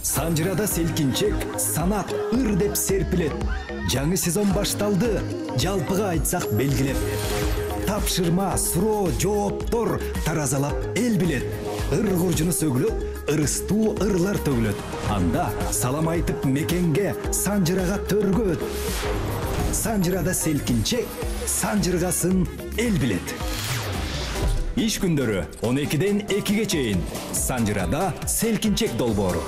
Санжырада селкинчек, санат, ыр деп серпилет. Жаңы сезон башталды, жалпыға айтсақ белгілеп. Тапшырма, суроо, жооптор таразалап эл билет. Ыр куржуну сөгүлөт, ырыстуу ырлар төгүлөт. Анда салам айтып мекенге, Санжырага төргөт. Санжырада селкинчек, санжыргасын эл билет. Иш күндөрү 12-ден 2-ге чейин Санжырада селкинчек долбоору.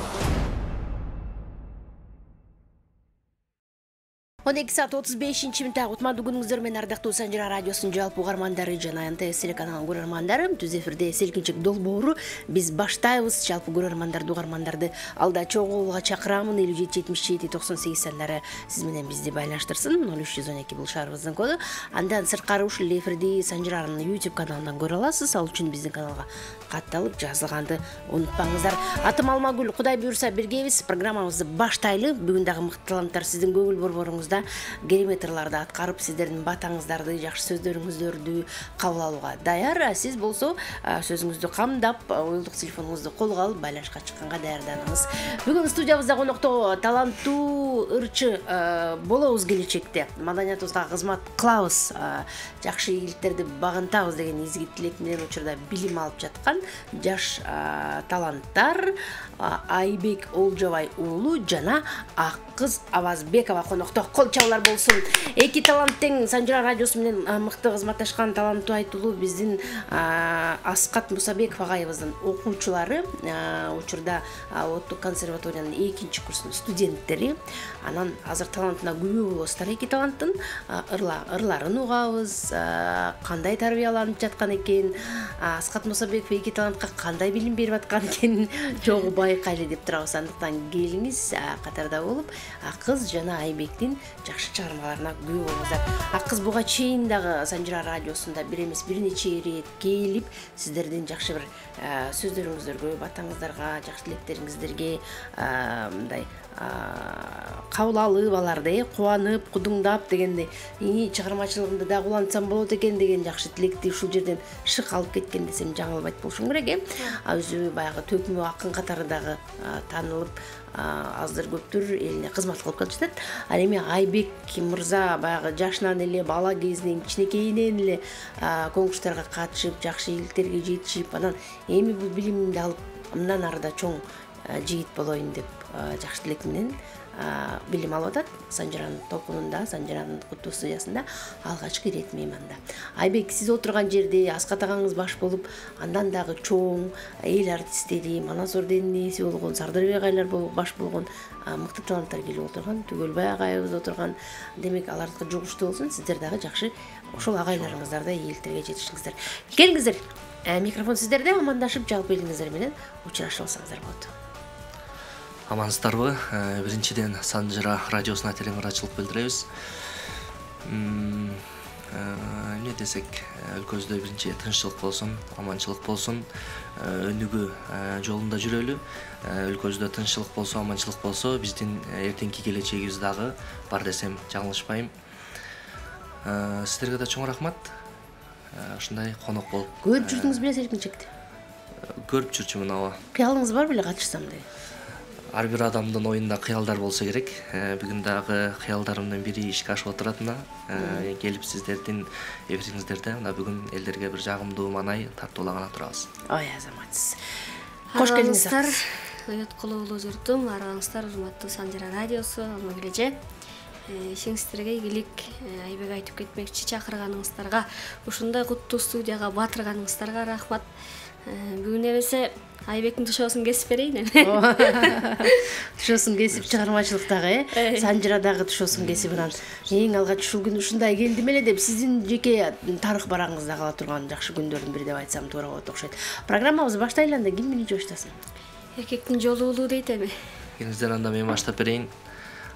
12 saat 35 минутта утманды күнүңүздөр менен ардактуу Санжыра радиосунун жалпы угармандары жана НТС телеканалынын көрөрмандары, түз эфирде селкинчек долбоору биз баштайбыз. Жалпы көрөрмандарды, угармандарды алда чогулууга чакырамын. 57-77-98 сандары сиз менен бизди байланыштырсын. 0312 бул шаарыбыздын коду. Андан сырткары ушул эфирди Санжыранын YouTube каналынан көрө аласыз. Ал үчүн биздин каналга катталып жазылганды унутпаңыздар. Атым Алмагүл, Кудай буйрса биргебиз. Программабызды баштайлы. Бүгүн дагы мыкты таланттар сиздин көңүл борборуңузда кереметтерларды аткарып, сиздердин батаңыздарды, жакшы сөздөрүңүздөрдү кабыл алууга даяр. Сиз болсо сөзүңүздү камдап, уюлдук телефонуңузду колго алып байланышка чыкканга даярданыңыз. Бүгүн студиябызда конокто таланттуу ырчы болобуз келечекте. Маданиятыбызга кызмат кылабыз, жакшы ийгиликтерди багынтабыз деген изги тилек менен учурда билим алып жаткан жаш таланттар Айбек Олжобай уулу жана Аккыз Абазбекова конокто. Кол чабуулар болсун. Эки талант тең Санжыра радиосу менен мыкты кызматташкан таланттуу айтылуу биздин Аскат Мусабеков агайыбыздын окуучулары, учурда Оттук консерваториянын 2-чи курсунун студенттери. Анан азыр талантына күбө болосуздар. Эки таланттын ырларын угабыз, кандай тарбияланып жаткан экен, Аскат Мусабеков эки талантка кандай билим берип аткан экен, жогу байкайлы деп турабыз. Андыктан келиңиз катарда болуп, Аккыз жана Айбектин жакшы чыгармаларына күбө болуңуздар. Аккыз буга чейин дагы Санжыра радиосунда бир эмес бир нече ирет келип, сиздердин жакшы бир сөздөрүңүздөргө, батаңыздарга, жакшы тилектериңиздерге мындай кабыл алып аларды, кубанып, кудуңдап дегендей, чыгармачылыгымды да улантсам болот экен деген жакшы тилекти ушул жерден шык алып кеткен десем жаңылбайт болушум керек. Өзү баягы төкмө акын катары дагы таанылып, аздыр көптүр элине кызмат кылып келатат. Ал эми Айбек мырза баягы жашынан эле, бала кезинен, кичинекейинен эле конкурстарга катышып, жакшы ийгиликтерге жетишип, анан эми бул билимди алып, мындан арыда чоң жигит болоюн деп жакшы тилек менен билим алып атат. Санжыранын толкунунда, Санжыранын куттуу студиясында алгачкы ирет мейманда. Айбек, сиз отурган жерде Аскат агаңыз баш болуп, андан дагы чоң эл артисттери, Манас орденинин ээси болгон, Сардырбек агайлар баш болгон мыкты таланттар келип отурган, Түгөлбай агайыбыз отурган. Демек, алардыкы жугуштуу болсун, сиздер дагы жакшы ошол агайларыңыздарда ийгиликтерге жетишиңиздер. Келиңиздер, микрофон сиздерде. Амандашып, жалпы элиңиздер менен учурашып алсаңыздар болот. Амансыздарбы? Биринчиден Санжыра радиосуна телеаңырачылык билдиребиз. Эмне десек, өлкөбүздө биринчи тынччылык болсун, аманчылык болсун, өнүгүү жолунда жүрөлү. Өлкөбүздө тынччылык болсо, аманчылык болсо, биздин эртеңки келечегибиз дагы бар десем жаңылышпайм. Сиздерге да чоң рахмат. Ушундай конок болуп. Көрүп жүрдүңүз беле селкинчекти? Көрүп жүрчүмүн, ооба. Кыялыңыз бар беле катышсам деп? Ар бир адамдын оюнда кыялдар болсо керек. Бүгүн дагы кыялдарымдын бири ишке ашып отуратына келип сиздердин эфириңиздерде мына бүгүн элдерге бир жагымдуу маанай тартуулаган турабыз. Ой, азаматсыз. Кош келиңиздер. Оюткулуу улуу журтум, аралаңыздар, урматтуу Санжыра радиосу, Алмагүл эже. Ишиңиздерге ийгилик, Айбек айтып кетмекчи, чакырганыңыздарга, ушундай куттуу студияга батырганыңыздарга рахмат. Бүгүн эмесе Айбектин тушоосун кесип берейин. Тушоосун кесип чыгармачылыктагы, Санжырадагы тушоосун кесип, анан эң алгач ушул күн ушундай келдим эле деп сиздин жеке тарых бараңызда кала турган жакшы күндөрдүн бири деп айтсам туура болот окшойт. Программабызды баштайлы, анда ким биринчи баштасын? Эркектин жолу улуу дейт эми. Келиңиздер, анда мен баштап берейин.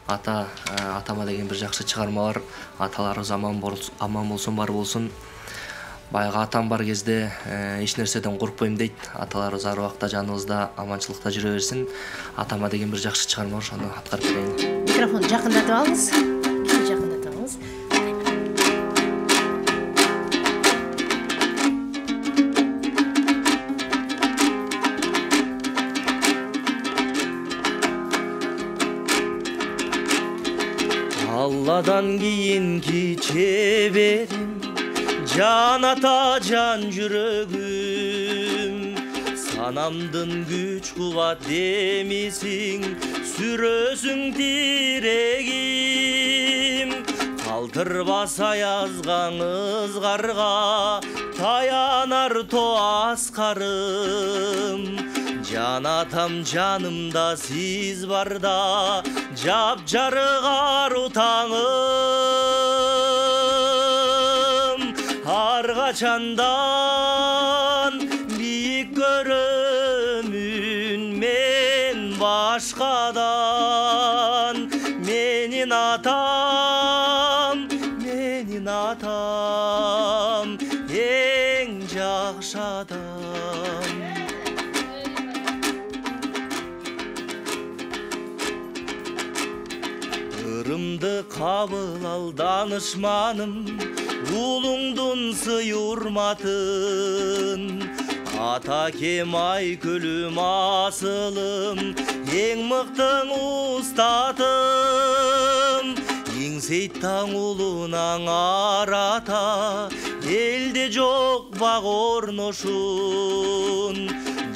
Атама деген бир жакшы чыгарма бар. Аталарыбыз аман болсун, бар болсун. Баягы атам бар кезде эч нерседен коркпойм дейт. Аталарыбыз ар убакта жаныбызда, аманчылыкта жүрө берсин. Атама деген бир жакшы чыгарма бар, ошону аткарып берейин. Микрофонду жакындатып алыңыз. Жакындатып алыңыз. алладан кийинки чеберим, жан ата жан жүрөгүм, санамдын күч кубат демисиң, сүрөсүң тирегим. Калтырбас аязган ызгарга, таянар то аскарым. Жан атам жанымда сиз барда, жап-жарык ару таңым. Ар качандан бийик көрөмүн мен башкадан. Менин атам, менин атам, эң жакшы адам. Ырымды кабыл ал данышманым, улуңдун сый урматын. Ата кем айкөлүм асылым, эң мыктың устатым. Эңсейт таң улунан арата, элде жок бак орношун.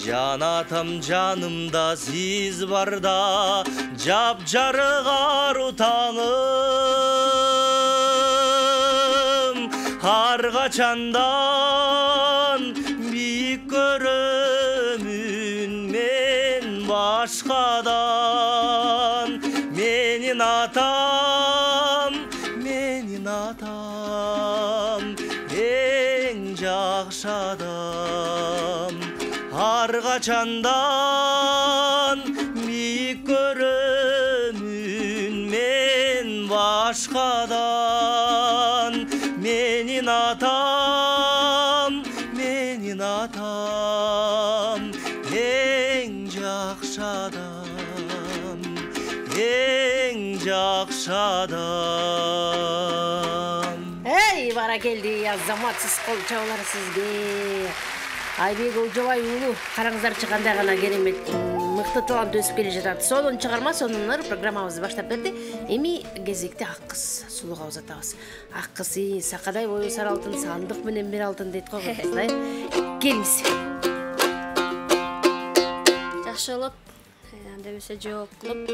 Жан атам жанымда сиз барда, жап-жарык ару таңым. Ар качандан бийик көрөмүн мен башкадан. Менин атам, менин атам, эң жакшы адам. Ар качандан бийик көрөмүн мен башкадан. Менин атам, менин атам, эң жакшы адам, эң жакшы адам. Эй, баракелди, азаматсыз кол чабалар сизге. Айбек Олжобай уулу, караңыздарчы кандай гана керемет мыкты талант өсүп келе жатат. Сонун чыгарма, сонун программабызды баштап берди. Эми кезекте ак кыз сулууга узатабыз. Ак кыз сакадай бою сары алтын, сандык менен бир алтын дейт го кыздай. Келиңиз. Жакшы болот. Анда эмесе жооп кылып.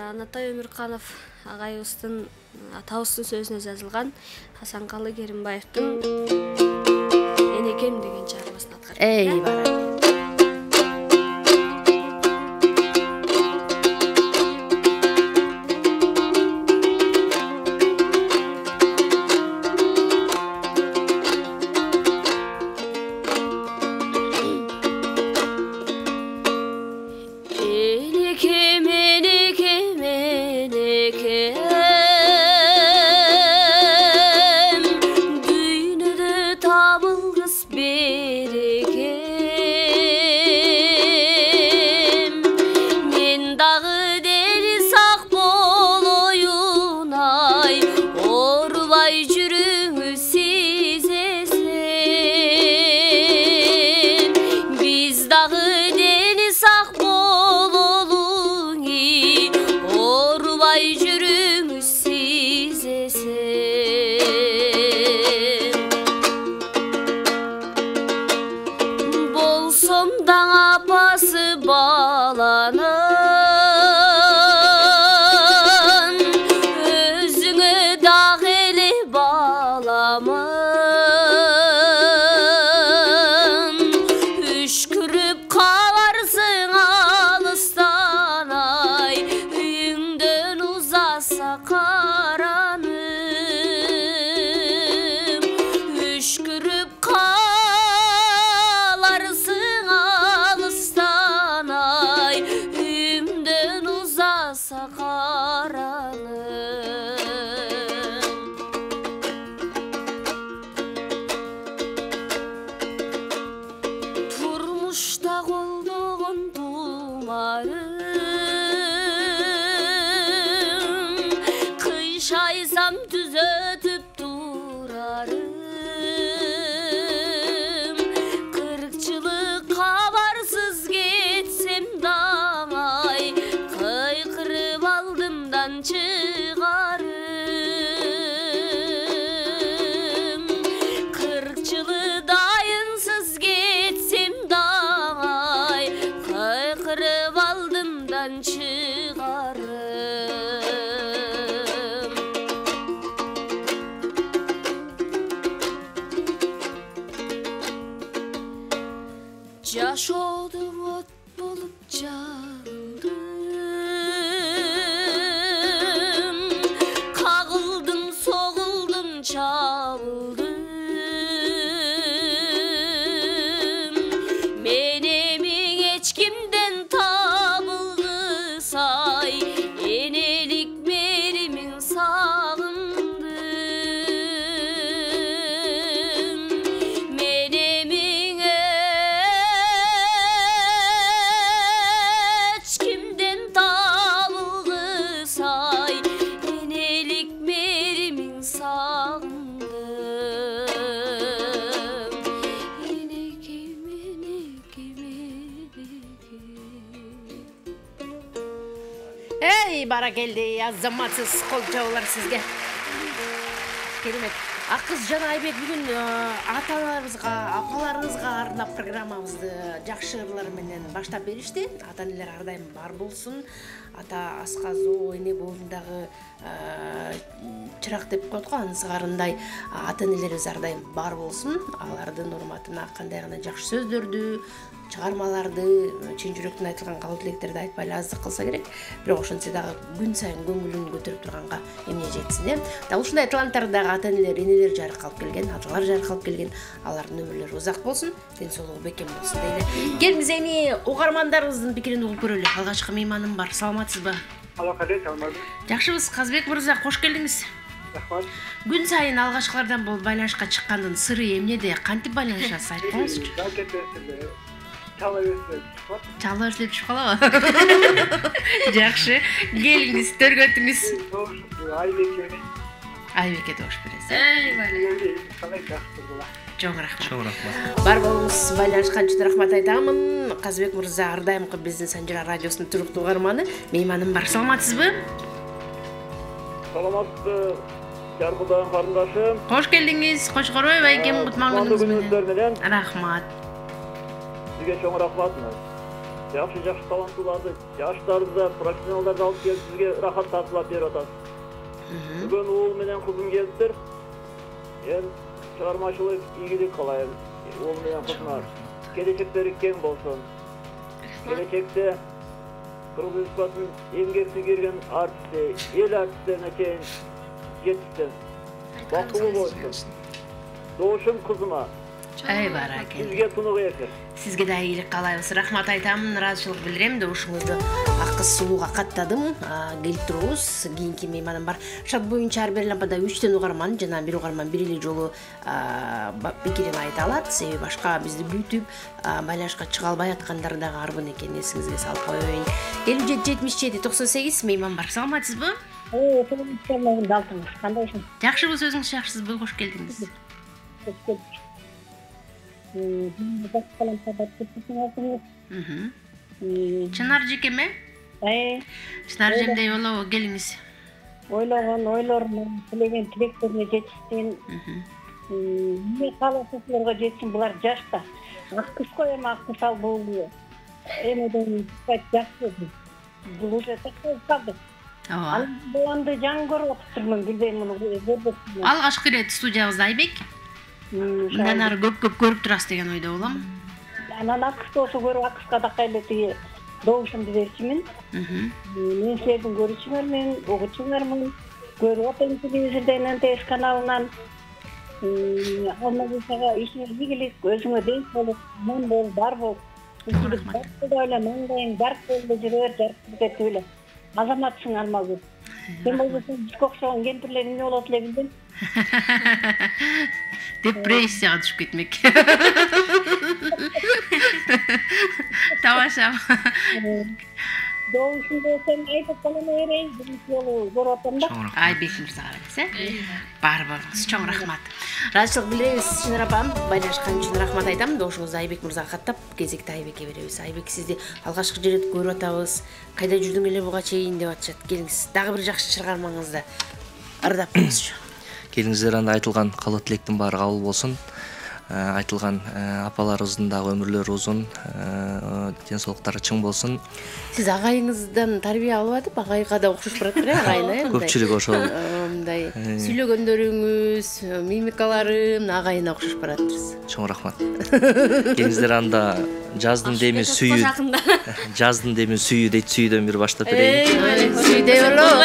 Анатай Өмүрканов агайыбыздын атабыздын сөзүнө жазылган Хасанкалы Керимбаевдин Энекем деген чыгармасын аткарып. Эй, бара. Üskürüp kalarsın жашоодо от болуп жагдым, кагылдым, согулдум, чабылдым, мен эмиң эч кимден табылгысай, энелик меримиң сагындым, мен эмиң эч кимден табылгысай, энелик меримиң сагындым, энекем, энекем, энекем. Эй, баракелди, азаматсыз кол жабылар сизге. Керемет. Акыз жана Айбек бүгүн аталарыбызга, апаларыбызга арнап программабызды жакшы ырлар менен баштап беришти. Ата-энелер ар дайым бар болсун. Ата асказуу эне боорундагы чырак деп коет го, анын сыгарындай ата-энелерибиз ар дайым бар болсун. Алардын урматына кандай гана жакшы сөздөрдү, чыгармаларды, чын жүрөктөн айтылган калуу тилектерди айтпай эле аздык кылса керек. Бирок ошентсе дагы күн сайын көңүлүн көтөрүп турганга эмне жетсин, э? Дал ушундай таланттардагы ата-энелер, энелер жаркалып келген, аталар жаркалып келген. Алардын өмүрлөрү узак болсун, ден соолугу бекем болсун дейле. Келиңиз эми угармандарыбыздын пикирин угуп көрөлү. Алгачкы мейманым бар. Саламатсызбы? Саламатсызбы. Жакшыбыз. Казбек мырза, кош келдиңиз. Рахмат. Күн сайын алгачкылардан болуп байланышка чыккандын сыры эмнеде? Кантип байланышасыз? Айтып коңузчу. Чала Чалып түшүп калабы? Жакшы. Келиңиз, төргөтүңүз. Айбекке добуш бересиз. Чоң рахмат. Бар болуңуз, байланышкан үчүн рахмат айтамын. Казбек мырза ар дайымкы биздин Санжира радиосунун туруктуу угарманы. Мейманым бар. Саламатсызбы? Саламатсызбы. Жаркылдаган карындашым. Кош келдиңиз. Кочкорбой байкем кутман күнүңүз менен. Рахмат. Сизге чоң рахматымыз. Жакшы таланттууларды, жаштарды, профессионалдарды алып келип сизге рахат тартуулап берип атасыз. Бүгүн уул менен кызым келиптир. Мен чыгармачылык ийгилик каалайм. Уул менен кызыма келечектери кең болсун. Келечекте Кыргыз Республикасынын эмгек сіңірген артисти, эл артисттерине чейин жетишсин. Бактылуу болсун. Добушум кызыма. Ай баракелде. Сизге тунук эфир. Сизге да ийгилик каалайбыз. Рахмат айтамын, ыраазычылык билдирем. Добушуңузду акыз сулууга каттадым. Келип турубуз. Кийинки мейманым бар. Шарт боюнча ар бир лампада 3төн угарман жана бир угарман бир эле жолу пикирин айта алат. Себеби башка бизди бүтүп байланышка чыга албай аткандар дагы арбын экенин эсиңизге салып коеюн. 57-77-98 мейман бар. Саламатсызбы? Кандайсың? Жакшыбыз, өзүңүз жакшысызбы? Кош келдиңиз. Чынар жекеме? Чынар жемдей болобу? Келиңиз. Ойлогон ойлорун, тилеген тилектерине жетишсин. Эмне кааласаңарга жетсин, булар жашта. Акыс коем, акыс ал бул. Эмеден жакшы. Бул уже такой калды. Ооба. Баламды жаңы көрүп отурмун, билбейм муну көрбөм. Алгачкы ирет студиябызда Айбек. Мындан ары көп көрүп турасыз деген ойдо болом. Анан акыс болсо көрүп, акыска да кайлети добушумду берчимин. Мен силердин көрүүчүңөрмүн, угуучуңөрмүн. Көрүп атам телевизордон, НТС каналынан. Алмазага ишиңиз ийгилик, өзүңө ден болуп, мен бол, бар бол. Рахмат. Маңдайың бар болду жүрөр, жаркырып кетип эле. Азаматсың Алмазгүл. Сен болбосоң бизге окшогон кемпирлер эмне болот эле билдим. Депрессияга түшүп кетмек. Тамаша. Doğuşunda sen ayıp kalama ereyim. Birinci yolu zor atanda. Айбек мырзага бересиз, бар болуңуз. Чоң рахмат. Ыраазычылык билдиребиз, Чынар апам. Байланышкан үчүн рахмат айтам. Добушуңузду Айбек мырзага каттап, кезекти Айбекке беребиз. Айбек, сизди алгачкы жерде көрүп атабыз. Кайда жүрдүң эле буга чейин деп атышат. Келиңиз, дагы бир жакшы чыгармаңызды ырдап коңузчу. Келиңиздер, анда айтылган каалоо тилектин баары кабыл болсун. айтылган апаларыбыздын дагы өмүрлөрү узун, ден соолуктары чың болсун. Сиз агайыңыздан тарбия алып атып, агайга да окшош барат агайына. Көпчүлүк ошол. Мындай сүйлөгөндөрүңүз, мимикалары агайына окшош баратырсыз. Чоң рахмат. Кеңиздер анда жаздын деми сүйүү. Жаздын деми сүйүү дейт, сүйүүдөн бир баштап берейин. Сүйдөй боло.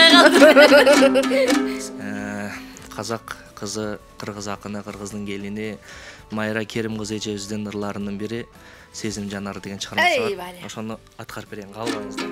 Казак кызы, кыргыз акыны, кыргыздын келини Майра Керим кызы эжебиздин ырларынын бири Сезим жанары деген чыгармасы бар. Ошону аткарып берейин, калбаңыздар.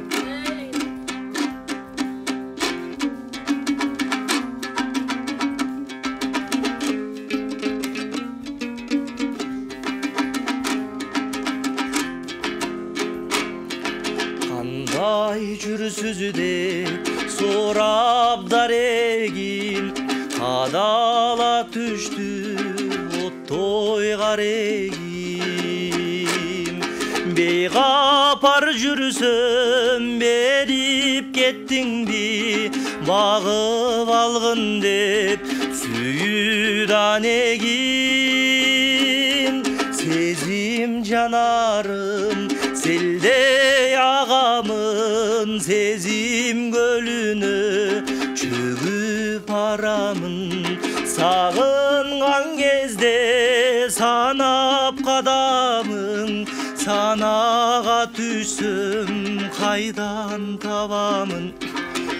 Кандай жүрсүз деп сурап дарегин, кадала түштү оттой карегим. Бейгапар жүрсөм берип кеттиңди, багып алгын деп сүйүп анегин. Сезим жанарым селдей агамын, сезим көлүнө чөгүп барамын. Сагынган кезде санап кадамың, санага түшсөм кайдан табамын.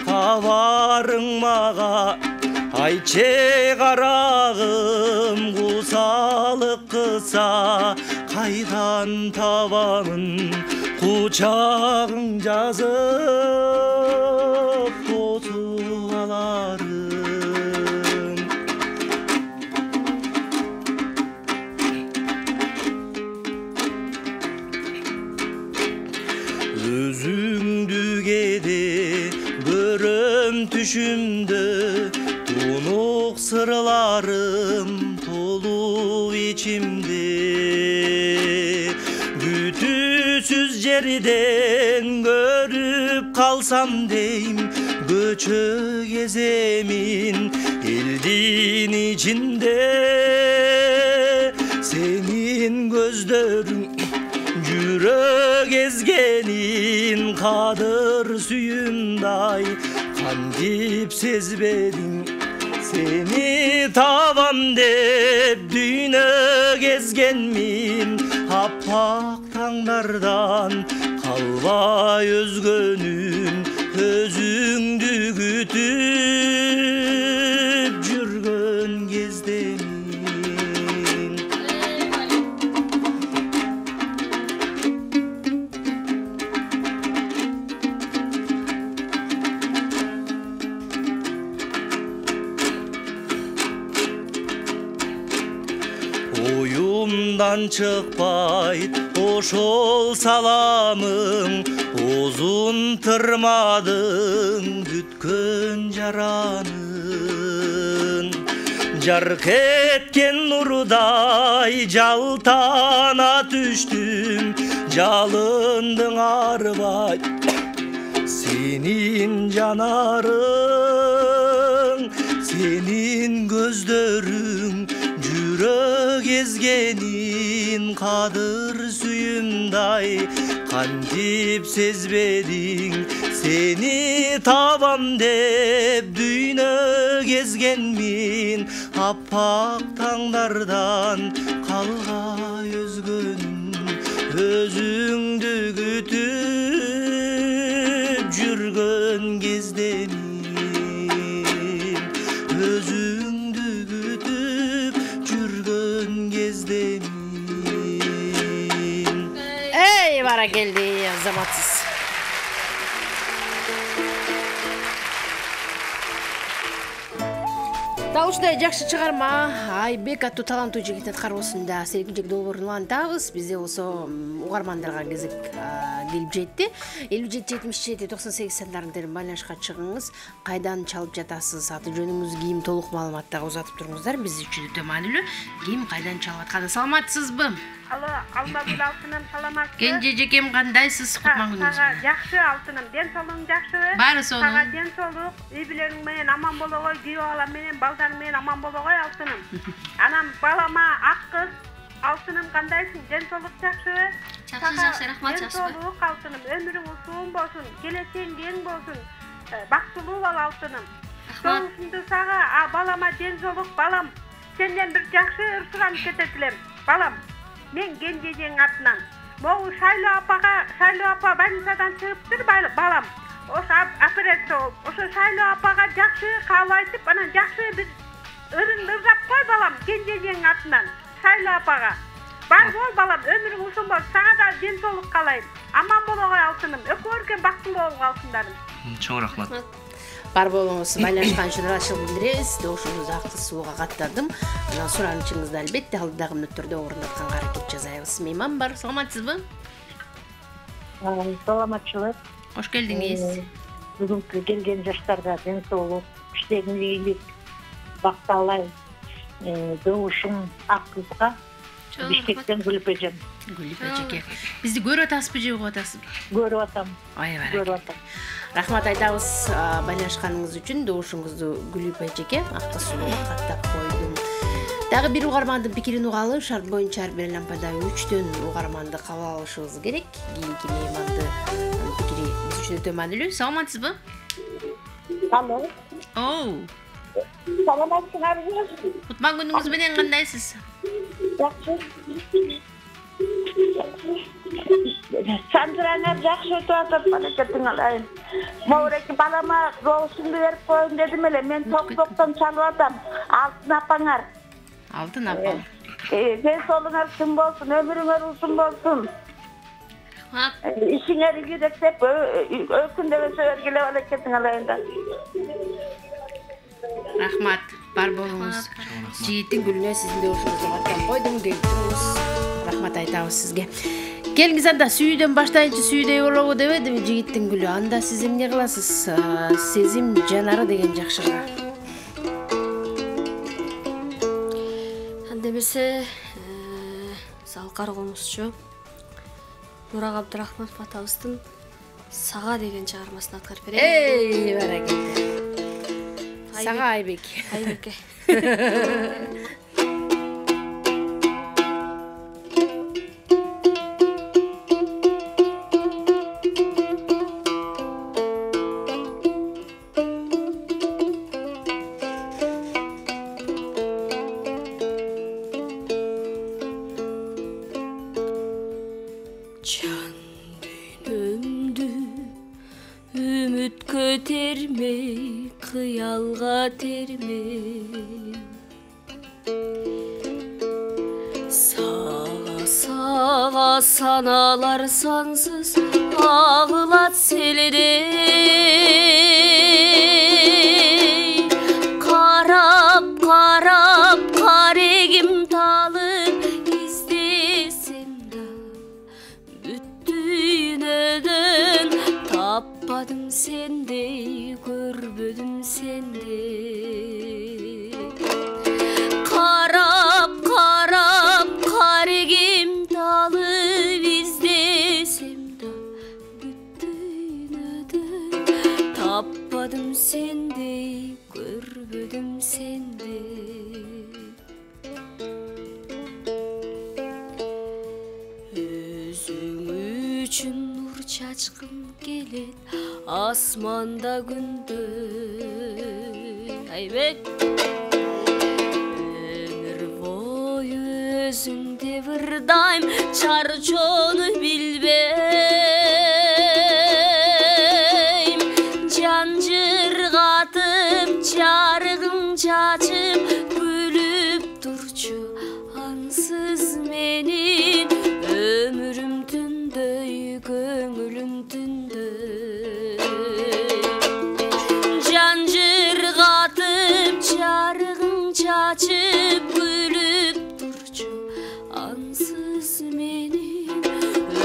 Кабарың мага айтчы карагым, кусалык кылса кайдан табамын. Кучагың жазып тосуп аларым. Өзүңдү кээде көрөм түшүмдө, тунук сырларым толуп ичимде. Күтүүсүз жерден көрүп калсам дейм, көчө кеземин элдин ичинде. Сенин көздөрүң жүрөк ezgenin, кадыр сүйүмдай кантип сезбедиң. Seni tavam деп düğüne gezgenmin, Appak tağlardan kalbay özgönün, Özüngdü gütüp жүргөн кездемин. Oyumdan çıkpayt oşol salamın, Uzun tırmadın gütkön jaranın. Jark etken nurday jaltana düştüm, Jalındın arbay senin janarın. Senin gözlerin жүрөк ezgenin, кадыр сүйүмдай кантип сезбедиң. Seni табам деп дүйнө кезгенмин, Аппак таңдардан калгай өзгөнүн, Өзүңдү күтүп жүргөн кездемин. Өзүңдү күтүп жүргөн кездемин. Ey бара келди азаматсыз. Дал ушундай жакшы чыгарма Айбек аттуу таланттуу жигит аткаруусунда Селкинчек долбоорун улантабыз. Бизде болсо угармандарга кезек келип жетти. 57-77-98 сандарына терең байланышка чыгыңыз. Кайдан чалып жатасыз, аты жөнүңүз, кийим, толук маалымат дагы узатып туруңуздар. Биз үчүн өтө маанилүү. Ким кайдан чалып атканы саламатсызбы? Алло, Алмагүл алтыным, саламатсыз? Кенже жекем кандайсыз? Кутман күнүңүз. Жакшы алтыным, ден соолугуң жакшыбы? Баары сонун. Сага ден соолук, үй бүлөңүң менен аман болгой, күйөө балам менен, балдарым менен аман болгой алтыным. Анан балама ак кыз, алтыным, кандайсың? Ден соолук жакшыбы? Жакшы, рахмат, Ден жакшыбы. соолук алтыным, өмүрүң узун болсун, келечегиң кең болсун. Бактылуу бол алтыным. Рахмат. Соңусунда сага балама ден соолук, балам. Сенден бир жакшы ыр суранып кетет элем. Балам, мен Кенжежең атынан. Могу Шайлоо апа больницадан чыгыптыр балам. Ошо операция болуп, ошо Шайлоо апага жакшы кабыл айтып, анан жакшы бир ырыңды ырзап кой балам, Кенжежең атынан. Шайлоо апага. Бар бол балам, өмүрүң узун бол, сага да ден соолук каалайм. Аман боло кой алтыным, экөөңөр бактылуу болуп калсыңдарым. Чоң рахмат. Бар болуңуз, байланышкан үчүн ыраазычылык билдиребиз. Добушуңузду акты сууга каттардым. Анан суранычыңызды албетте алдыдагы мүнөттөрдө орундатканга аракет жасайбыз. Мейман бар, саламатсызбы? Саламатчылык. Кош келдиңиз. Бүгүнкү келген жаштарга ден соолук, иштегин ийгилик, бакталай. Добушум ак кызга. Бишкектен Гүлпежем. Гүлпежеке. Бизди көрүп атасызбы же угуп атасызбы? Көрүп атам. Аябай. Көрүп атам. Рахмат айтабыз байланышканыңыз үчүн. Добушуңузду Гүлпежеке акты сууга каттап койдум. Дагы бир угармандын пикирин угалы. Шарт боюнча ар бир лампада 3төн угарманды кабыл алышыбыз керек. Кийинки меймандын пикири биз үчүн өтө маанилүү. Саламатсызбы? Алло. Оу. Саламатсызбы? Кутман күнүңүз менен кандайсыз? Жакшы. Сандраңа жакшы өтүп атат, баракетиң алайын. Моуреки балама добушумду берип коеюн дедим эле. Мен токтоктон чалып атам. Алтын апаңар. Алтын апам. Ден соолугуңар чың болсун, өмүрүңөр узун болсун. Ишиңер ийгилик деп өкүндөбөсө келе баракетиң алайын да. Рахмат. Бар болуңуз. Жигиттин гүлүнө сиздин добушуңузду каттап койдум. Келиңиз. Рахмат айтабыз сизге. Келиңиз анда сүйүүдөн баштайынчы сүйдөй болобу дебедими жигиттин гүлү. Анда сиз эмне кыласыз? Сезим жанары деген жакшыга. Анда эмесе Залкар комузчу Нурак Абдрахманов атабыздын Сага деген чыгармасын аткарып берейин. Баракелде. Сага Айбек. Айбеке. Can dönümdü ümit көтермей, кыялга термей. Сага саналар сансыз агылат селдей. Карап карегим талып издесем да бүттүнөдөн таппадым сендей, көрбөдүм сендей. Карап карегим талып издесем да бүттүнөдөн таппадым сендей, көрбөдүм сендей. Өзүң үчүн нур чачкым келет асманда күндө. Айбек. Өмүр бою өзүңдө бир дайым чарчоону билбейм. Жан жыргатып жарыгың чачып күлүп турчу ансыз менин өмүрүм түндөй, көңүлүм түндөй. Жан жыргатып жарыгың чачып күлүп турчу ансыз менин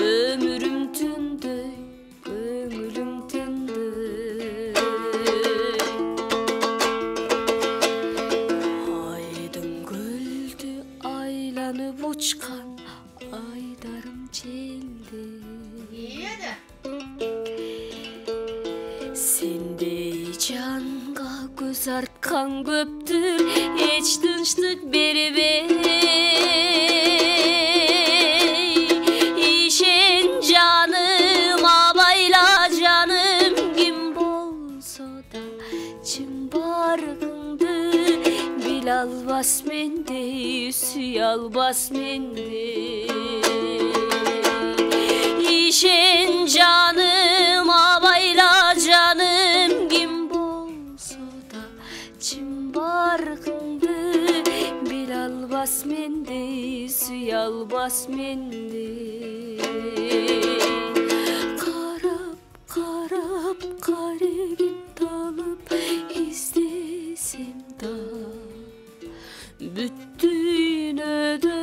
өмүрүм түндөй, көңүлүм түндөй. Айдын көлдү айланып учкан айдарым желде. Сендей жанга көз арткан көптүр эч тынчтык бербей. alбас менди. İşin canım abayla canım kim bolsa da çim barkındı bil albas mendi süy albas mendi. Karap karap karegim dalıp izlesem da bütün öden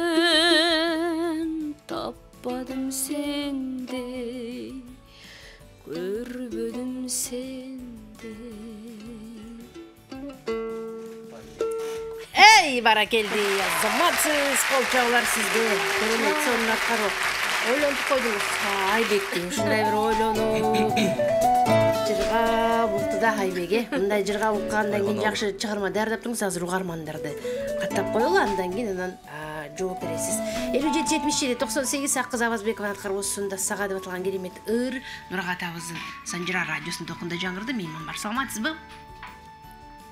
tapmadım sende, görmedim sende. Ey barakeldi, azamatsız kolçağlar sizde. Көрөмөт сонун аткаруу. Ойлонуп койдуңуз. Айбектин ушундай бир ойлонуп жырга букту да Айбеге. Мындай жырга уккандан кийин жакшы чыгарма даярдап туруңуз, азыр угармандарды каттап коелу, андан кийин анан жооп бересиз. 57-77-98 Аккыз Абазбекованын аткаруусунда сага деп аталган керемет ыр Нургат абыздын Санжыра радиосунун токунда жаңырды. Мейман бар, саламатсызбы?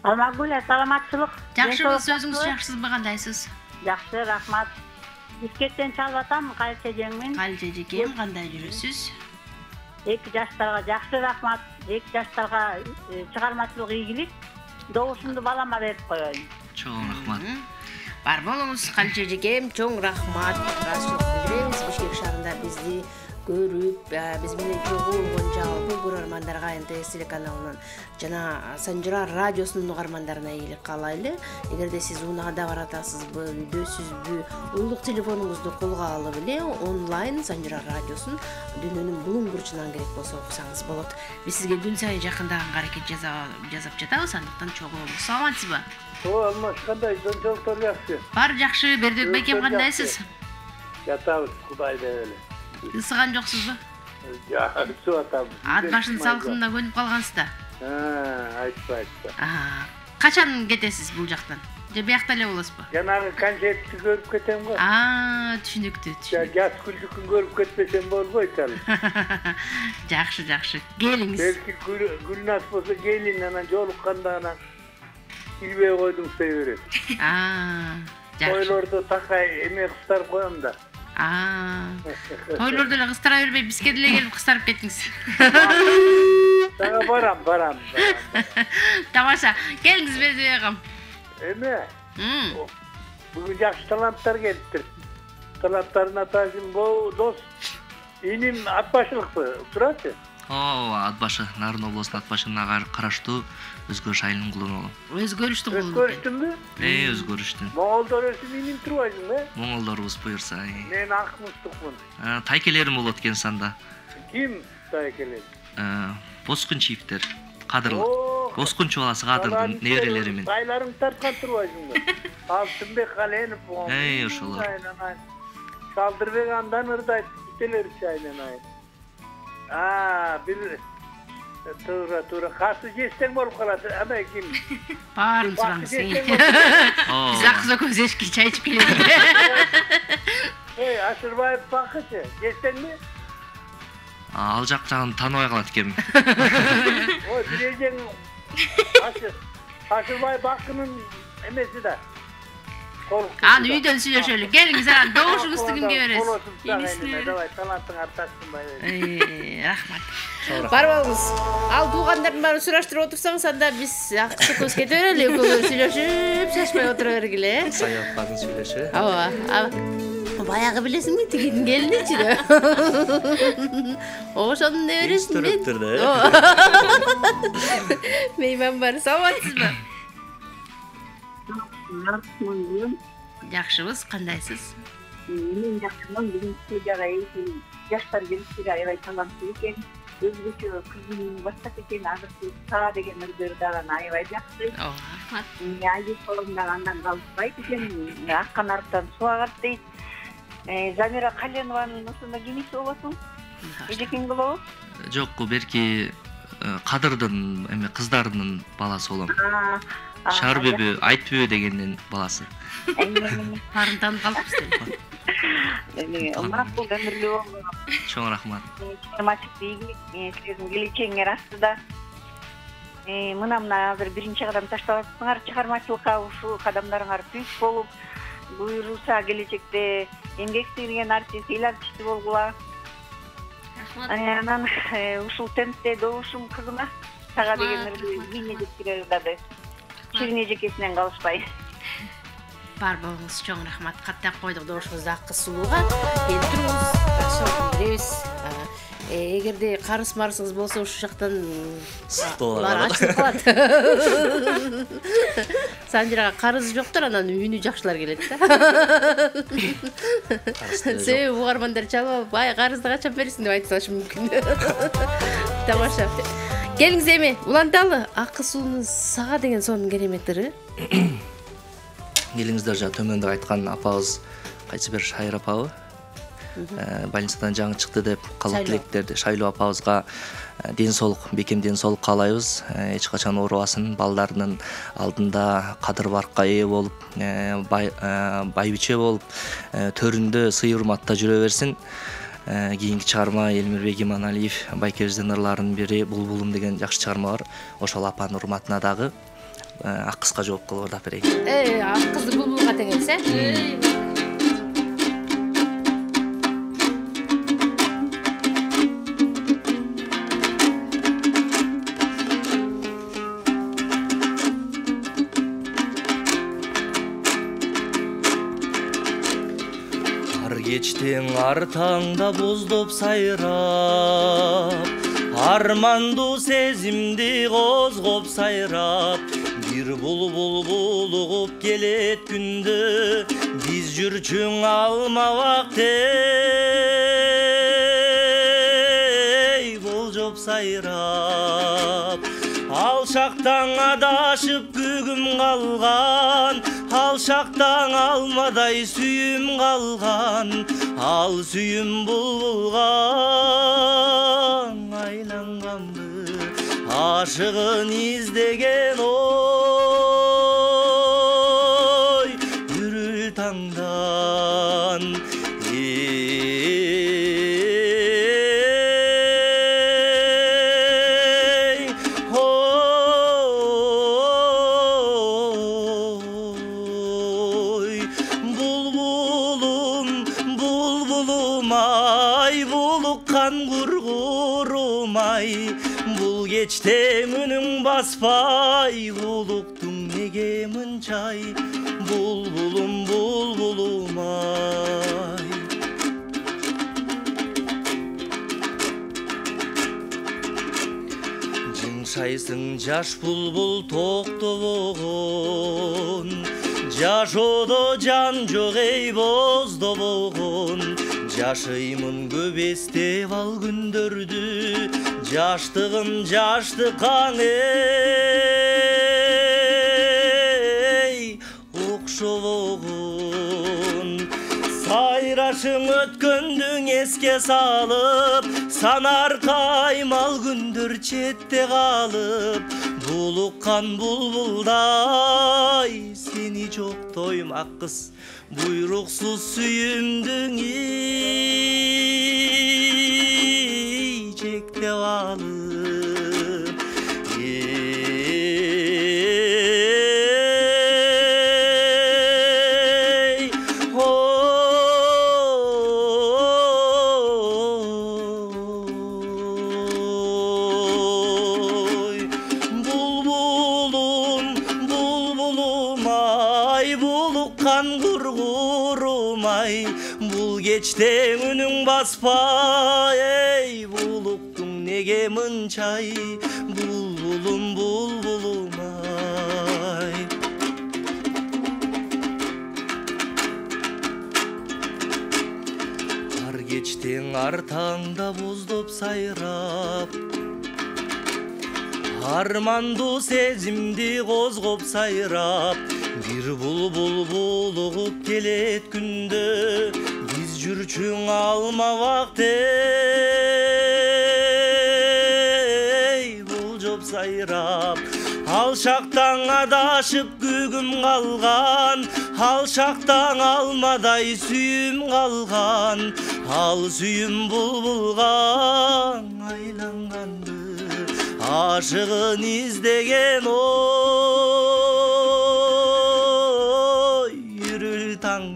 Алмагүл, саламатчылык. Жакшыбыз, өзүңүз жакшысызбы, кандайсыз? Жакшы, рахмат. Бишкектен чалып атам, Калча жеңмен. Калча жекем, кандай жүрөсүз? 2 жаштарга жакшы рахмат. 2 жаштарга чыгармачылык ийгилик. Добушумду балама берип коеюн. Чоң рахмат. Бар болуңуз, Калча жекем, чоң рахмат. Ыраазычылык билдиребиз. Бишкек шаарында бизди көрүп, биз менен чогуу болгон жалпы көрөрмандарга НТС телеканалынан жана Санжыра радиосунун угармандарына ийгилик каалайлы. Эгерде сиз унаада баратасызбы, үйдөсүзбү, улук телефонуңузду колго алып эле онлайн Санжыра радиосун дүйнөнүн булуң бурчунан керек болсо окусаңыз болот. Биз сизге күн сайын жакындаганга аракет жасап жатабыз, андыктан чогуу болуңуз. Саламатсызбы? Алмаш, кандай жончолуктар жакшы? Бар жакшы, Бердибек байкем кандайсыз? Жатабыз, Кудай деп эле. Ысыган жоксузбу? Жакшы атабыз. Ат башын салкынына көнүп калгансыз да. Айтпа. Качан кетесиз бул жактан? Же биякта эле болосузбу? Жанагы концертти көрүп кетем го. Түшүнүктүү. Жаз күлдүкүн көрүп кетпесем болбойт ал. Жакшы. Келиңиз. Белки Гүлназ болсо келин, анан жолукканда анан илбей койдуң берет. Жакшы. Тойлордо такай эме кыстарып коем да. Тойлордо эле кыстара бербей, бизге деле келип кыстарып кетиңиз. Сага барам. Тамаша. Келиңиз Бердибек агам. Эме? Бүгүн жакшы таланттар келиптир. Таланттардын атасын дос иним Атбашылыкпы, турачы? Атбашы, Нарын облусунун Атбашына караштуу Өзгөрүш айылынын кулуну. Өзгөрүштү кулуну. Өзгөрүштүмбү? Өзгөрүштү. Моңолдор өсүп иним турбайсың да? Моңолдорубуз буюрса. Мен акмуштукмун. Тайкелерим болот экен санда. Ким тайкелер? Боскунчиевдер. Кадырлык. Боскунчу баласы Кадырдын неберелеримин. Тайларың тарткан турбайсыңбы? Алтынбек Каленов. Ошолор. Шалдырбек андан ырдайт, телерчи айланайт. Бир туура касы жестең болуп калат. Ама ким? Баарын сураңыз. Биз акыз экөөбүз эшикке чай ичип келебиз. Ашырбаев бакычы, жестеңби? Ал жактан тааныбай калат экенмин. Бирежең Ашырбаев бакынын эмеси да. Аны үйдөн сүйлөшөлү. Келиңиз, анан добушуңузду кимге бересиз? Давай, талантың артасынбай. Рахмат. Бар болуңуз. Ал туугандардын баарын сураштырып отурсаңыз, анда биз акыс экөөбүз кете берели, экөөбүз сүйлөшүп, шашпай отура бергиле. Саякпадын сүйлөшү. Баягы билесиңби, тигидин келиничи да. Ошонун небересин мен. Мейман бар, саламатсызбы? Жакшыбыз, кандайсыз? Мен жакшымын, бүгүн студияга жаштар келиптир, аябай таланттуу экен. Өзгөчө кызым баштап экен, азыр Сага деген ырдыр дагы аябай жакшы. Айып колумдан андан калышпайт экен, аккан арыктан суу агат дейт. Замира Каленованын ошондо кимиси болосуң? Эжекең болобу? Жок, берки Кадырдын кыздарынын баласы болом. Шарбөбү, Айтбөбү дегендин баласы. Барын таанып калыппыз. Макул өмүрлүү болуңуз. Чоң рахмат. Чыгармачылык ийгилик, силердин келечегиңер астыда. Мына азыр биринчи кадам таштап атсыңар чыгармачылыкка, ушул кадамдарыңар түз болуп, буйруса келечекте эмгек сийген артист эл артисти болгула. Рахмат. Анан ушул темпте добушум кызыма сага деген мини жеткире дады. Чирин эжекесинен калышпай. Бар болуңуз чоң рахмат. Каттап койдук добушубузду Аккыз Сулууга. Турубуз, беребиз. Эгерде карыз марсыңыз болсо ушул жактан ачылып калат. Санжирага карызы жоктор, анан үнү жакшылар келет да. Себеби угармандар чалып, "Ай, карызды качан бересиң?" деп айтып салышы мүмкүн. Тамаша. Келиңиз эми уланталы. Аккыз Сулуунун сага деген сонун керемет ыры. Келиңиздер, жана төмөндө айткан апабыз кайсы бир Шайыр апабы больницадан жаңы чыкты деп калак тилектерди Шайлоо апабызга ден соолук, бекем ден соолук каалайбыз. Эч качан оорубасын, балдарынын алдында кадыр баркка ээ болуп, байбиче болуп, төрүндө сый урматта жүрө берсин. Кийинки чыгарма Элмирбек Иманалиев Байкебиздин ырларынын бири Булбулум деген жакшы чыгарма бар. Ошол апанын урматына дагы Аккызга жооп кылып да берейин. Аккызды Булбулга теңелсе. Кечтең артаңда боздоп сайрап, арманду сезимди козгоп сайрап, бир булбул булугуп келет күндө, биз жүрчүң алмабак эй болжоп сайрап. Алшактан адашып күгүм калган, алшактан алмадай сүйүм калган, ал сүйүм булбулга айланганды, ашыгын издеген ой, үрүл таңдан. Кечтең үнүң баспай, улуктуң неге мынчай, булбулум булбулум ай. Жыңшайсың жаш булбул токтобогон, жашоодо жан жок эй боздобогон. Жашыймын көп эстеп ал күндөрдү, жаштыгым жаштыкаң эй окшобогон. Сайрашың өткөндүң эске салып, санар каймал күндөр четте калып, булуккан булбулдай сени жоктойм Аккыз, буйруксуз сүйүмдүң ичектеп алып. Булбулум, булбулум ай, булуккан кургурум ай, бул кечтең үнүң баспай, эй булуктуң неге мынчай, булбулум булбулум ай. Ар кечтең артаңда боздоп сайрап, арманду сезимди козгоп сайрап, бир булбул булугуп келет күндө, биз жүрчүң алмабак эй болжоп сайрап. Алшактан адашып күгүм калган, алшактан алмадай сүйүм калган, ал сүйүм булбулга айланганды, ашыгын издеген ой, үрүл таң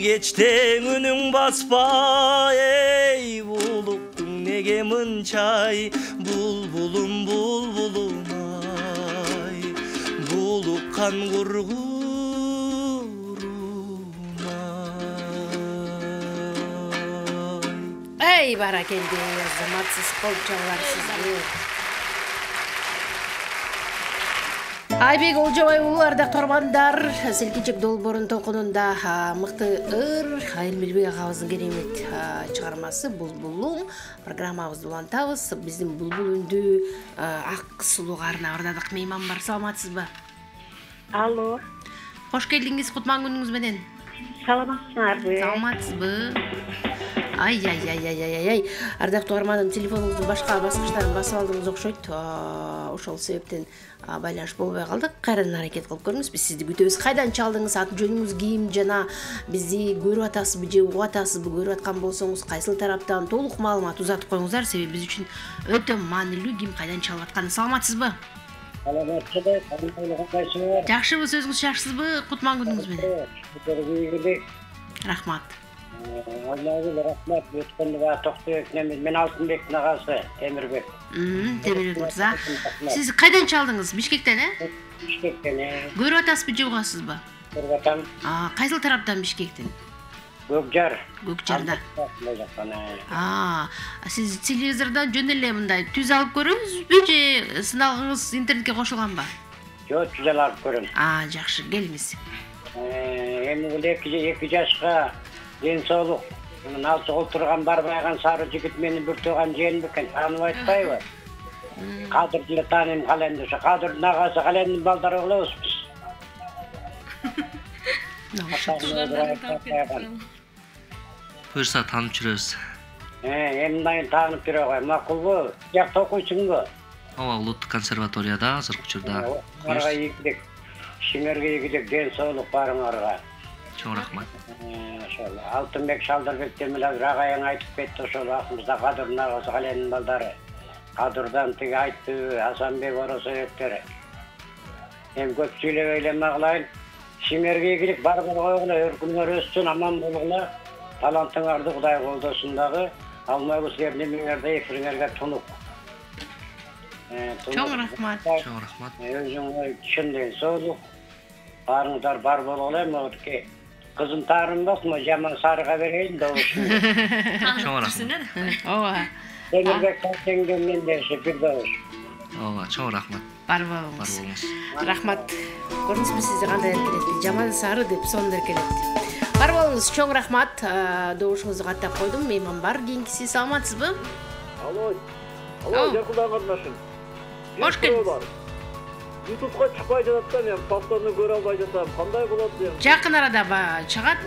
Geçten önün baspa ey buluktun nege mınçay bulbulum bulbulum ay bulukkan gurgurum ay. Ey barakeldi zamatsız kolçalar sizge. Айбек Олжабай уулу ардактуу армандар, Селкинчек долбоорун токунунда мыкты ыр Айылмелбек агабыздын керемет чыгармасы Булбулум программабызды улантабыз. Биздин булбул үндүү ак сулуу каарына ырдадык мейман бар. Саламатсызбы? Алло. Кош келдиңиз, кутман күнүңүз менен. Саламатсызбы? Саламатсызбы? Ай. Ардактуу арманым, телефонуңуздун башка баскычтарын басып алдыңыз окшойт. Ошол себептен байланыш болбой калдык. Кайрадан аракет кылып көрүңүз. Биз сизди күтөбүз. Кайдан чалдыңыз? Аты жөнүңүз ким жана бизди көрүп атасызбы же угуп атасызбы? Көрүп аткан болсоңуз кайсыл тараптан толук маалымат узатып коюңуздар. Себеби биз үчүн өтө маанилүү ким кайдан чалып атканы. Саламатсызбы? Саламатсызбы? Кайсыңар? Жакшыбы, сөзүңүз жакшысызбы? Кутман күнүңүз менен. Рахмат. Аллага рахмат. Өткөндө токтойт мен Алтынбектин агасы Темирбек. Темирбек мырза. Сиз кайдан чалдыңыз? Бишкектен, Бишкектен. Көрүп атасызбы же угасызбы? Көрүп атам. Кайсыл тараптан Бишкектен? Көкжар. Көкжарда. Сиз телевизордон жөн эле мындай түз алып көрөсүзбү же сыналгыңыз интернетке кошулганбы? Жок, түз алып көрөм. Жакшы, келиңиз. Эми 2 жашка ден соолук. Алты отурган барбайган сары жигит менин бир тууган жээним экен. Тааныбай атпайбы? Кадырды тааныйм Календин. Кадырдын агасы Календин балдары болобуз биз. Буюрса таанып жүрөбүз. Эми дайын таанып жүрө кой. Макулбу? Жакта окуйсуңбу? Ооба, улуттук консерваторияда азыркы учурда. Ага ийгилик. Ишиңерге ийгилик, ден соолук барыңарга. Чоң рахмат. Ошол Алтынбек Шалдырбектен менен агайың айтып кетти, ошол акыбызда Кадырдын агасы Календин балдары. Кадырдан тиги айтты, Асанбек Оросоевтер. Эми көп сүйлөбөй эле кылайын. Ишиңерге ийгилик, барып койгула, өркүңөр өссүн, аман болгула. Талантыңарды Кудай колдосун дагы. Алмайбыз эмнеңерде эфириңерге тунук. Чоң рахмат. Чоң рахмат. Өзүңөр чын ден соолук. Барыңдар бар болгула, моки. Kızım tarım yok mu? Jaman sarıga vereyim de olsun. Чоң рахмат. Ооба. Темирбек Таңсеңден деши бир дауыс. Ооба, чоң рахмат. Бар болуңуз. Рахмат. Көрдүңүзбү сизди кандай эркелетти? Жаман сары деп сонун эркелетти. Бар болуңуз, чоң рахмат. Добушуңузду каттап койдум. Мейман бар. Кийинкиси саламатсызбы? Алло. Алло, Жаркулдан катнашым. Кош келдиңиз. YouTube'га чыкпай жатат да, мен повторну көрө албай жатам. Кандай болот дейм. Жакын арада чыгат.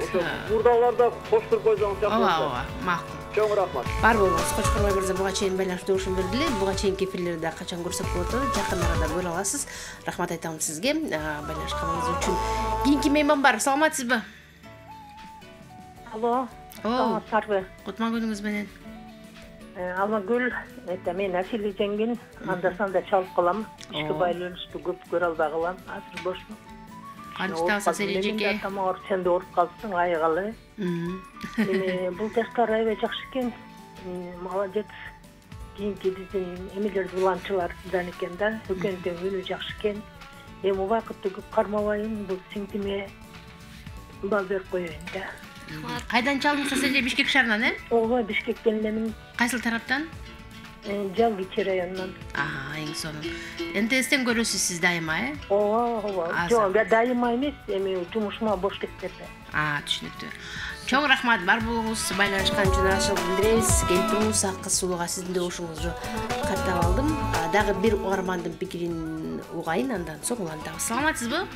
Мурдаларда коштуруп койсоңуз жакшы болот. Ооба, макул. Чоң рахмат. Бар болуңуз. Кочкорбай мырза буга чейин байланыш добушун бердиле. Буга чейинки эфирлерде качан көрсөк болот, жакын арада көрө аласыз. Рахмат айтам сизге байланышканыңыз үчүн. Кийинки мейман бар. Саламатсызбы? Алло. Саламатсызбы? Кутман күнүңүз менен. Алмагүл, мен Асили жеңген, анда-санда чалып калам. Ишке байланыштуу көп көрө албай калам. Азыр бошмун. Кантип Асили жеке? Тамагыр сен да ооруп калдың, айгалы. Бул тескар аябай жакшы экен. Молодец. Кийинки биздин эмелерди уланчылардан экен да. Өкөндүн үнү жакшы экен. Эми убакытты көп кармабайын, бул сиңтиме бал берип коеюн да. Кайдан чалдыңыз Асили? Бишкек шаарынан, Ооба, Бишкектен элемин. Кайсыл тараптан? Жалгичи районунан. Эң сонун. МТСтен көрөсүз сиз дайыма, Ооба. Жок, дайыма эмес, эми жумушума бош кетти. Түшүнүктүү. Чоң рахмат, бар болуңуз. Байланышкан үчүн ачылып билдиребиз. Келип туруңуз, ак сулууга сиздин добушуңузду каттап алдым. Дагы бир угармандын пикирин угайын, андан соң улантабыз. Саламатсызбы?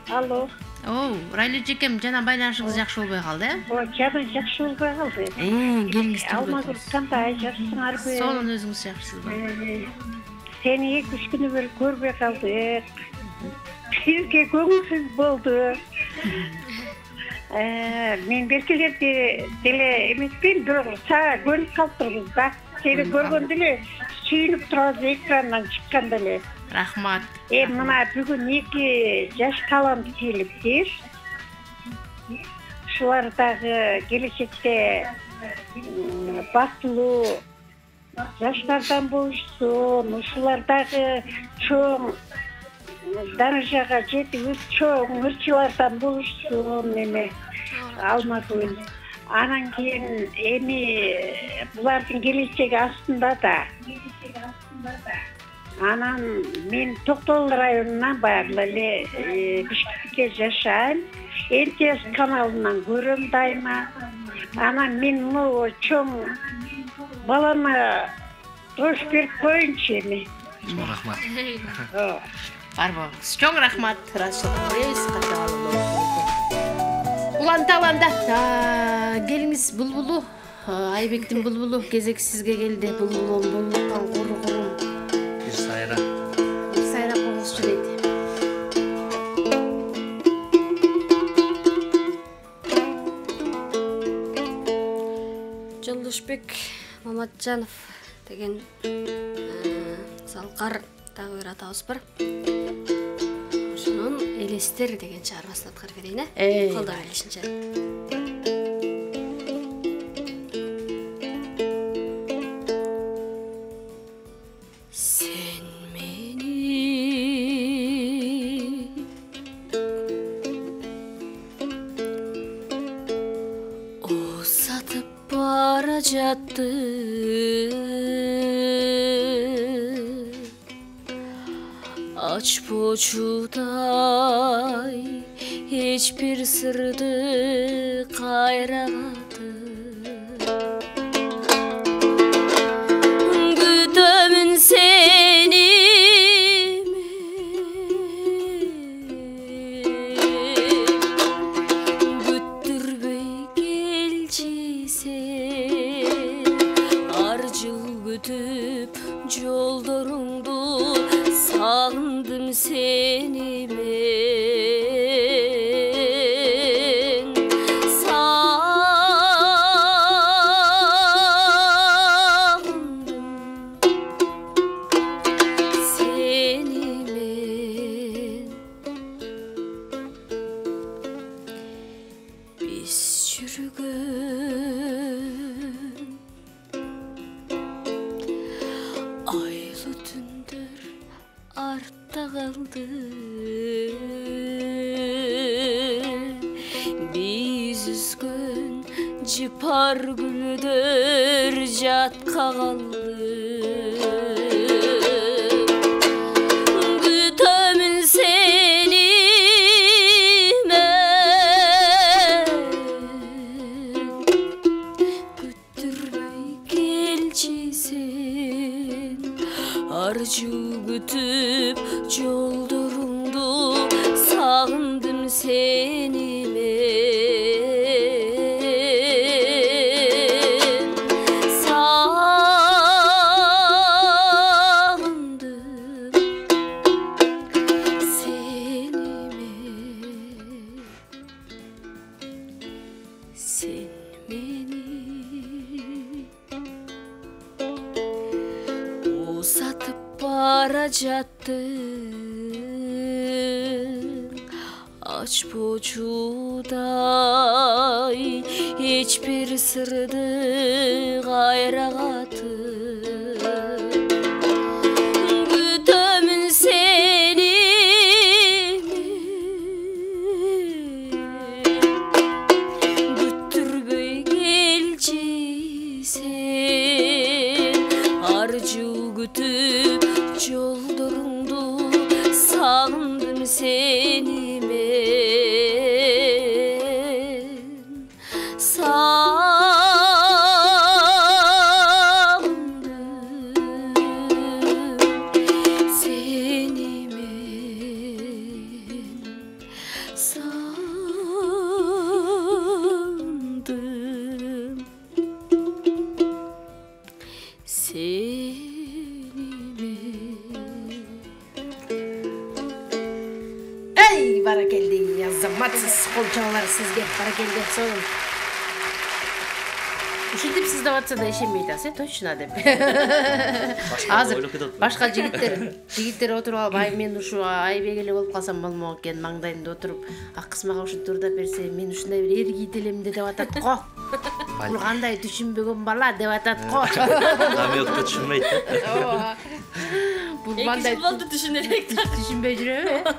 Алло. Райлы жекем, жана байланышыңыз жакшы болбой калды, Жана жакшы болбой калды. Келиңиз Алмагүл кандай жакшысыңарбы? Сонун өзүңүз жакшысызбы? Сени 2-3 күнү бери көрбөй калдык. Бизге көңүлсүз болду. Мен беркелерди деле эмеспин, бирок сага көнүп калыптырбыз да. Сени көргөндө эле сүйүнүп турабыз экрандан чыкканда эле. Рахмат. Мына бүгүн 2 жаш талант келиптир. Шулар дагы келечекте бактылуу жаштардан болушсун, ушулар дагы чоң даражага жетип чоң ырчылардан болушсун эме Алмагүл. Анан кийин булардын келечеги астында да. Анан мен Токтогул районунан баары эле Бишкекте жашайм. НТС каналынан көрөм дайыма. Анан мен могу чоң балама тош берип коеюнчу эми. Рахмат. Бар болуңуз. Чоң рахмат. Ыраазычылык беребиз. Уланта. Келиңиз булбулу. Айбектин булбулу кезек сизге келди. Булбулум кургурум. Бир сайра. Сайра коңузчу дейт. Жолдошбек Маматжанов деген залкар дагы бир атабыз бар. Ошонун Элестер деген чыгармасын аткарып берейин, колдоп элишинче. Sen beni o satıp baracaktı. Aç poçuday hiçbir sırdı kayramadı. Güdümün seni mi? Güttürbey gelcisi arcıl gütüp yollarımdı. Sağındım seni ben, sağındım seni ben. Biz yürügen aylı tündür artta kaldı. Biz üzgün cipar gülüdür jatka kaldı. Gütümün seni ben, güttürbey gelcisin arju gütüp yoldurumdu. Sağındım seni ben, sağındım seni ben. Sen beni o satıp baracaktın. Aç poçuday hiçbir sırdı gayrağatı. Gütümün seni mi? Güttürbey gelcisin arju gütüp yoldurumdu. Sağındım seni ben, sağındım seni ben, Баракелди, азаматсыз, кол чабалар сизге. Баракелди, сонун. Ушинтип сиз деп атса да ишенбейт атасыз, точно деп. Азыр башка жигиттер отуруп алып, ай мен ушу Айбек эле болуп калсам болмок экен, маңдайымда отуруп, акыс мага ушинтип турдап берсе, мен ушундай бир эр кийит элем деп атат го. Бул кандай түшүнбөгөн бала деп атат го. Намекти түшүнбөйт. Ооба. Бул Эки жыл болду түшүнөрөк. Түшүнбөй жүрөбү?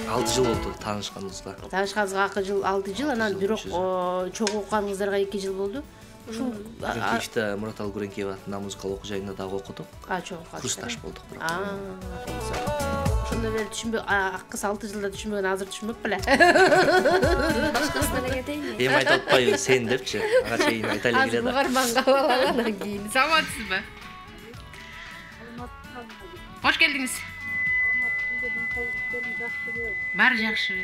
6 жыл болду таанышканыбызга. Таанышканыбызга 6 жыл, анан бирок чогуу окуган кыздарга 2 жыл болду. Ушул Кийинчерээкте Мурат Алгуренкиев атында музыкалык окуу жайында дагы окудук. Чогуу Курсташ болдук бирок. Ошондо бери түшүнбөй, акыс 6 жылда түшүнбөгөн, азыр түшүнбөк беле. Башкасына кетейин. Эми айтып атпайбы сен депчи. Ага чейин айта эле Азыр келет. угарманга алгандан кийин. Саламатсызбы? Кош келдиңиз. Баары жакшы.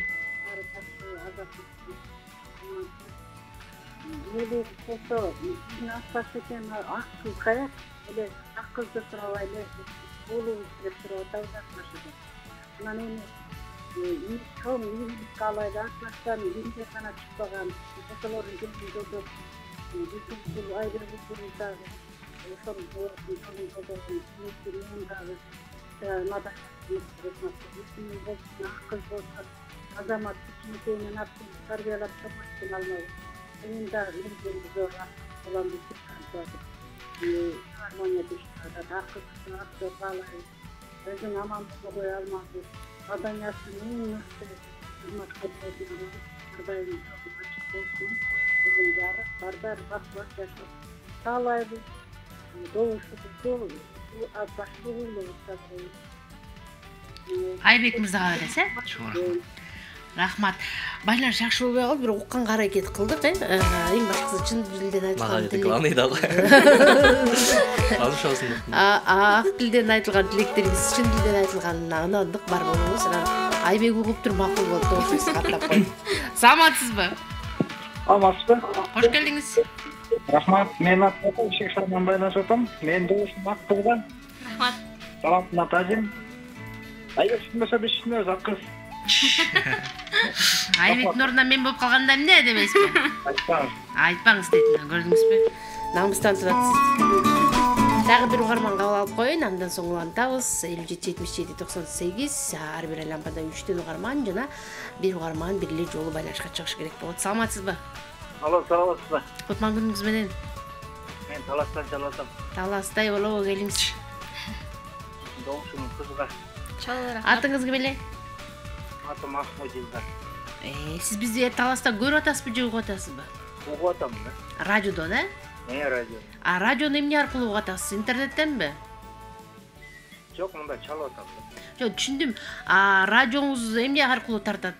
Ele foto, nós passamos a kaya, ele akıl da travayla, bolu da travayla başladı. Nane ne, çok iyi kalayda arkadaşlar, bir kana çıkan, fotoğrafları gördüm. Bu ayrı bir durumda, son nada azamat kimsenin yaptığı tarbiyelap yapmak almayı. Benim de bildiğim zor olan bir sıkıntı var. Harmonya düştüğünde akılsızın aklı bağlayı. Özün aman koy almadı. Adan yaşlı neyin nasıl hizmet kabul Kırdayın çok açık olsun. Bugün yarı barbar bak yaşlı. Sağlayı bu. Doğuşu bu. Bu başlı ulu. Айбек мырзага бересе? Рахмат. Байлар жакшы болбой калды, бирок укканга аракет кылдык, эң башкысы чын дилден айтылган тилек. Мага главный дагы. Алышабызын. Ак тилден айтылган тилектериңиз чын дилден айтылганына ынандык бар болуңуз. Айбек угуп туруп макул болуп тоошуңуз каттап коюп. Саламатсызбы? Амансызбы? Кош келдиңиз. Рахмат, мен аты Шекшардан байлашып атам. Мен Доошун Аккыздан. Рахмат. Салам Натажин. Айбек түшүнбөсө биз түшүнөбүз, акыз. Айбектин ордуна мен болуп калганда эмне дебейсизби? Айтпаңыз дейт, көрдүңүзбү? Намыстан турат сиз. Дагы бир угарман кабыл алып коеюн, андан соң улантабыз. 57-77-98, ар бир лампада 3төн угарман жана бир угарман бир жолу байлашка чыгыш керек болот. Саламатсызбы? Алло, саламатсызбы? Кутман күнүңүз менен. Мен Таластан чалатам. Таластай болобу келиңиз. Доошун кызга. Атыңыз ким эле? Атым Ахмадилдар. Сиз бизди Таласта көрүп атасызбы же угуп атасызбы? Угуп атам да. Радиодон, Радио. Радиону эмне аркылуу угуп атасыз? Интернеттенби? Жок, мында чалып атам. Жок, түшүндүм. Радионуз эмне аркылуу тартат?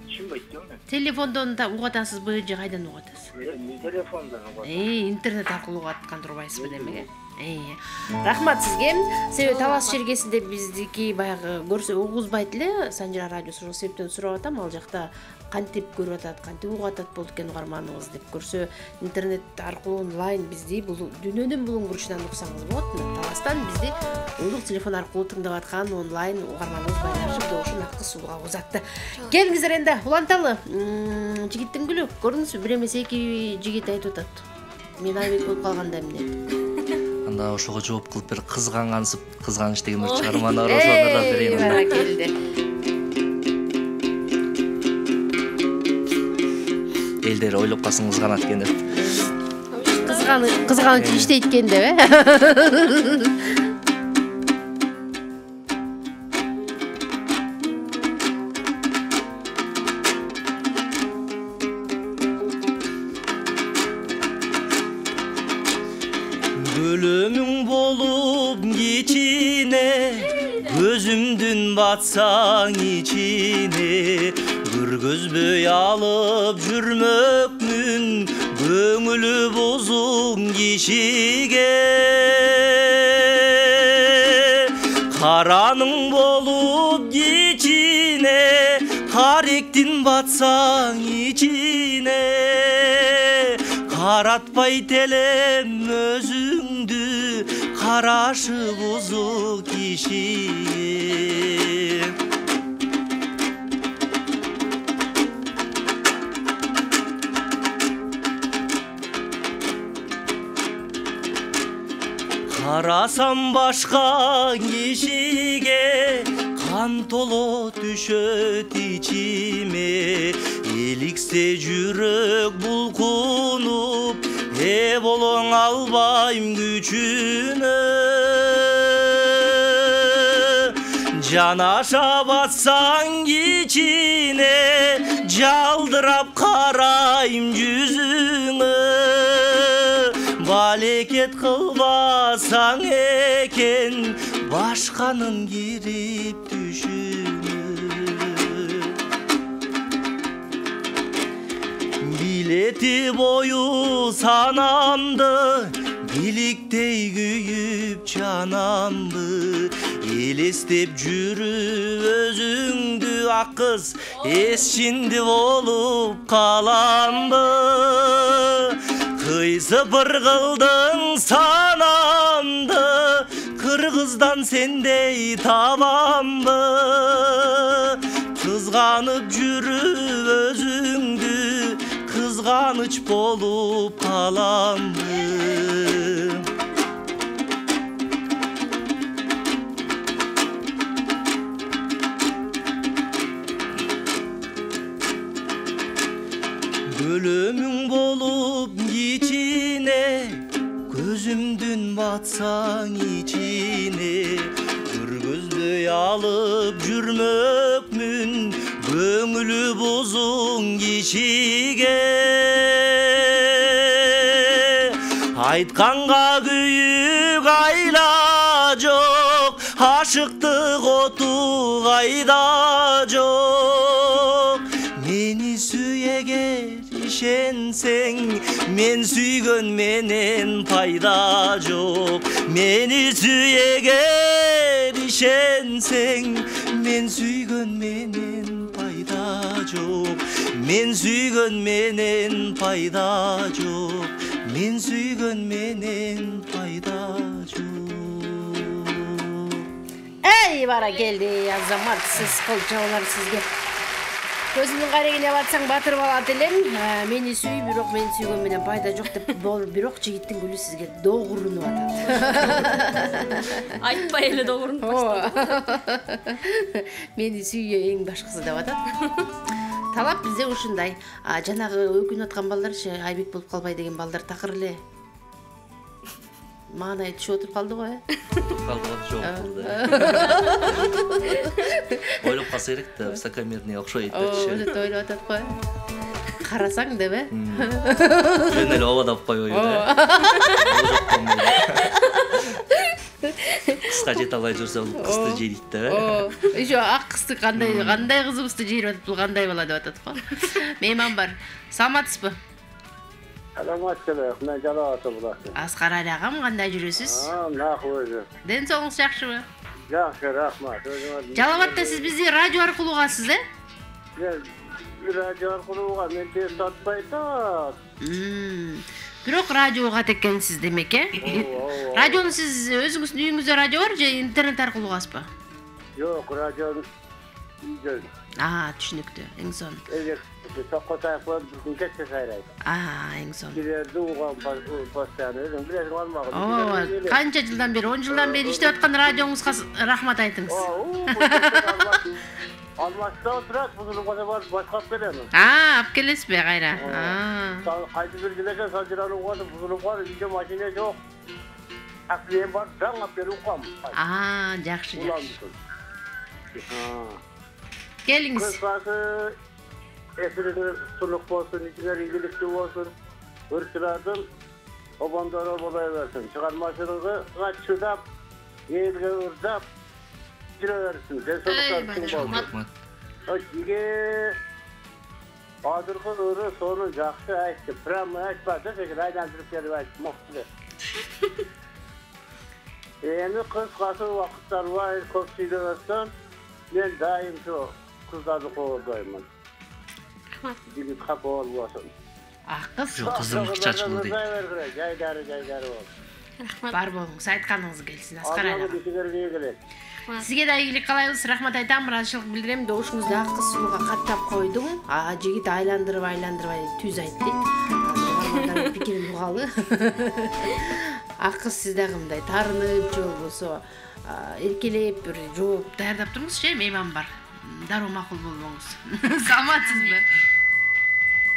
Түшүнбөйт жок мен. Телефондон угуп атасызбы же кайдан угуп атасыз? Телефондон угуп атам. Интернет аркылуу угуп аткан турбайсызбы демек? Рахмат сизге. Себеби Талас жергесинде биздики баягы көрсө угузбайт эле Санжира радиосу, ошол себептен сурап атам, ал жакта кантип көрүп атат, кантип угуп атат болду экен угарманыңыз деп көрсө, интернет аркылуу онлайн бизди бул дүйнөнүн булуң бурчунан уксаңыз болот. Таластан бизди улук телефон аркылуу тыңдап аткан онлайн угарманыбыз байлашып Доошун Аккыз сууга узатты. Келиңиздер энди уланталы. Жигиттин гүлү, көрдүңүзбү, бир эмес эки жигит айтып атат. Мен Айбек болуп калганда эмне? Анда ошого жооп кылып бир кызгангансып, кызганыч деген бир чыгарманы ошондо берейин. Баракелди. Элдер ойлоп калсын кызганат экен деп. Кызганыч иштейт экен деп, Ölümün bolup geçine, gözümdün batsan içine, bir gözböy alıp jürmökmün, göңülü bozun kişige. Karanın bolup geçine, karektin batsan içine, karatpay telem özüңdü, karaşı bozuk kişiye. карасам башка кишиге кан толо түшөт ичиме эликсе жүрөк булкунуп болоң албайм күчүнө жанаша батсаң кичине жалдырап карайм жүзүңө балекет кылбасаң экен башканын кирип түшүңө билети бою санамды биликтей күйүп жанамды элестеп жүрүп өзүңдү ак кыз эсчинди болуп каламды кыйсыпыр кылдың санамды кыргыздан сендей табамбы кызганып жүрүп өзүңдү кызганыч болуп каламбы өлөмүң болуп кичине көзүмдүн батсаң ичине көргөздөй алып жүрмөкмүн көңүлү бузуң кишиге айтканга күйүк айла жок ашыктык оту кайда жок мени сүй эгер ишенсең мен сүйгөн менен пайда жок мени сүй эгер ишенсең мен сүйгөн менен пайда жок мен сүйгөн менен пайда жок мен сүйгөн менен пайда жок эй бара келди Азамат сиз кол чабуулар сизге көзүмдүн карегине батсаң батырып алат элем мени сүй бирок мен сүйгөн менен пайда жок деп бирок жигиттин гүлү сизге догурунуп атат айтпай эле догурунуп баштады мени сүй эң башкысы деп атат талап бизде ушундай жанагы өкүнүп аткан балдарчы Айбек болуп калбай деген балдар такыр эле мага айтышып отуруп калды го жок ойлоп калса керек да высокомерный окшойт депчи ойлоп атат го карасаң деп жөн эле обадап койбойбу кызга жете албай жүрсө бул кызды жейт деп еще ак кызды кандай кызыбызды жейип атат бул кандай бала деп атат го мейман бар саламатсызбы Саламатчылык, мен Жалал Атабулак. Аскар Али агам, кандай жүрөсүз? Нак өзү. Ден соңуңуз жакшыбы? Жакшы, рахмат. Жалалбатта сиз бизди радио аркылуу угасыз, Мен радио аркылуу угам, мен тез татпайт да. Бирок радио угат экенсиз демек, Радиону сиз өзүңүздүн үйүңүздө радио бар же интернет аркылуу угасызбы? Жок, радио үйдө. Түшүнүктүү, эң сонун. Токко тайпы бүкүн кетсе сайрайт. Эң сонун. Килерди угам постоянно өзүң билесиң болмагы. Канча жылдан бери, 10 жылдан бери иштеп аткан радиоңузга рахмат айтыңыз. Алматыда отурат, бузулуп калса барып башкап келем. Алып келесизби кайра? Кайсы бир жылга сажыраны угатып бузулуп калып, үйдө машина жок. Аксиен бар, жаңап берип укам. Жакшы. Келиңиз. Кызгасы эфиріңіз сұлық болсын, ішіңер игілікті болсын, ұрсырадың, обандары болай берсін. Шығармашылығы шыдап, елге ұрдап, жүре берсін. Денсаулықтар болсын. Неге адырғы ұры соны жақсы айтты. Прямо айтпады, шекер айдандырып келіп айтты. Мұқтылы. Енді қысқасы уақыттар бар, көп сөйлеместен, мен дайым сол қыздарды қолдаймын. Жігіт қапы болсын. Қыз? Жоқ, қыздың қычачылы дейді. Жайдары болсын. Бар болыңыз, айтқаныңыз келсін. Асқар Аллаға бетігерге егілет. Сізге да игілік қалайбыз, рахмат айтам, разышылық білдірем. Доушыңызды ақ қыз сұлуға қаттап қойдым. Жігіт айландырып түз айтты. Пікірін бұғалы. ак кыз сиз дагы мындай таарынып же болбосо эркелеп бир жооп даярдап туруңузчу, мейман бар. Дароо макул болбоңуз. Саламатсызбы?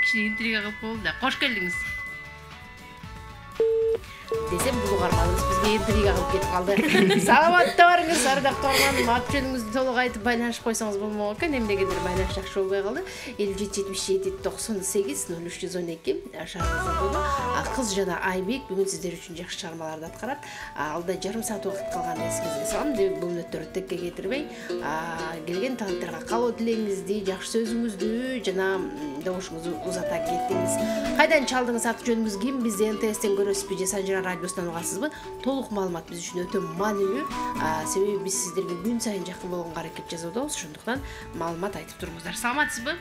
Кичине интрига кылып коелу да. Кош келдиңиз. Десем бул угарманыбыз бизге интрига кылып кетип калды. Саламатта барыңыз, ардактуу угарман. Аты жөнүңүздү толук айтып байланышып койсоңуз болмок экен. Эмнегедир байланыш жакшы болбой калды. 57-77-98-0312 шаарыбызда болду. Кыз жана Айбек бүгүн сиздер үчүн жакшы чыгармаларды аткарат. Алда жарым саат убакыт калган эсиңизге салам. Бул мүнөттөрдү текке кетирбей, келген таланттарга калоо тилегиңизди, жакшы сөзүңүздү жана добушуңузду узата кеттиңиз. Кайдан чалдыңыз, аты жөнүңүз ким? Бизди НТСтен көрөсүзбү же Санжира радиосунан угасызбы? Толук маалымат биз үчүн өтө маанилүү. Себеби биз сиздерге күн сайын жакын болгонго аракет жасоодобуз. Ошондуктан маалымат айтып туруңуздар. Саламатсызбы?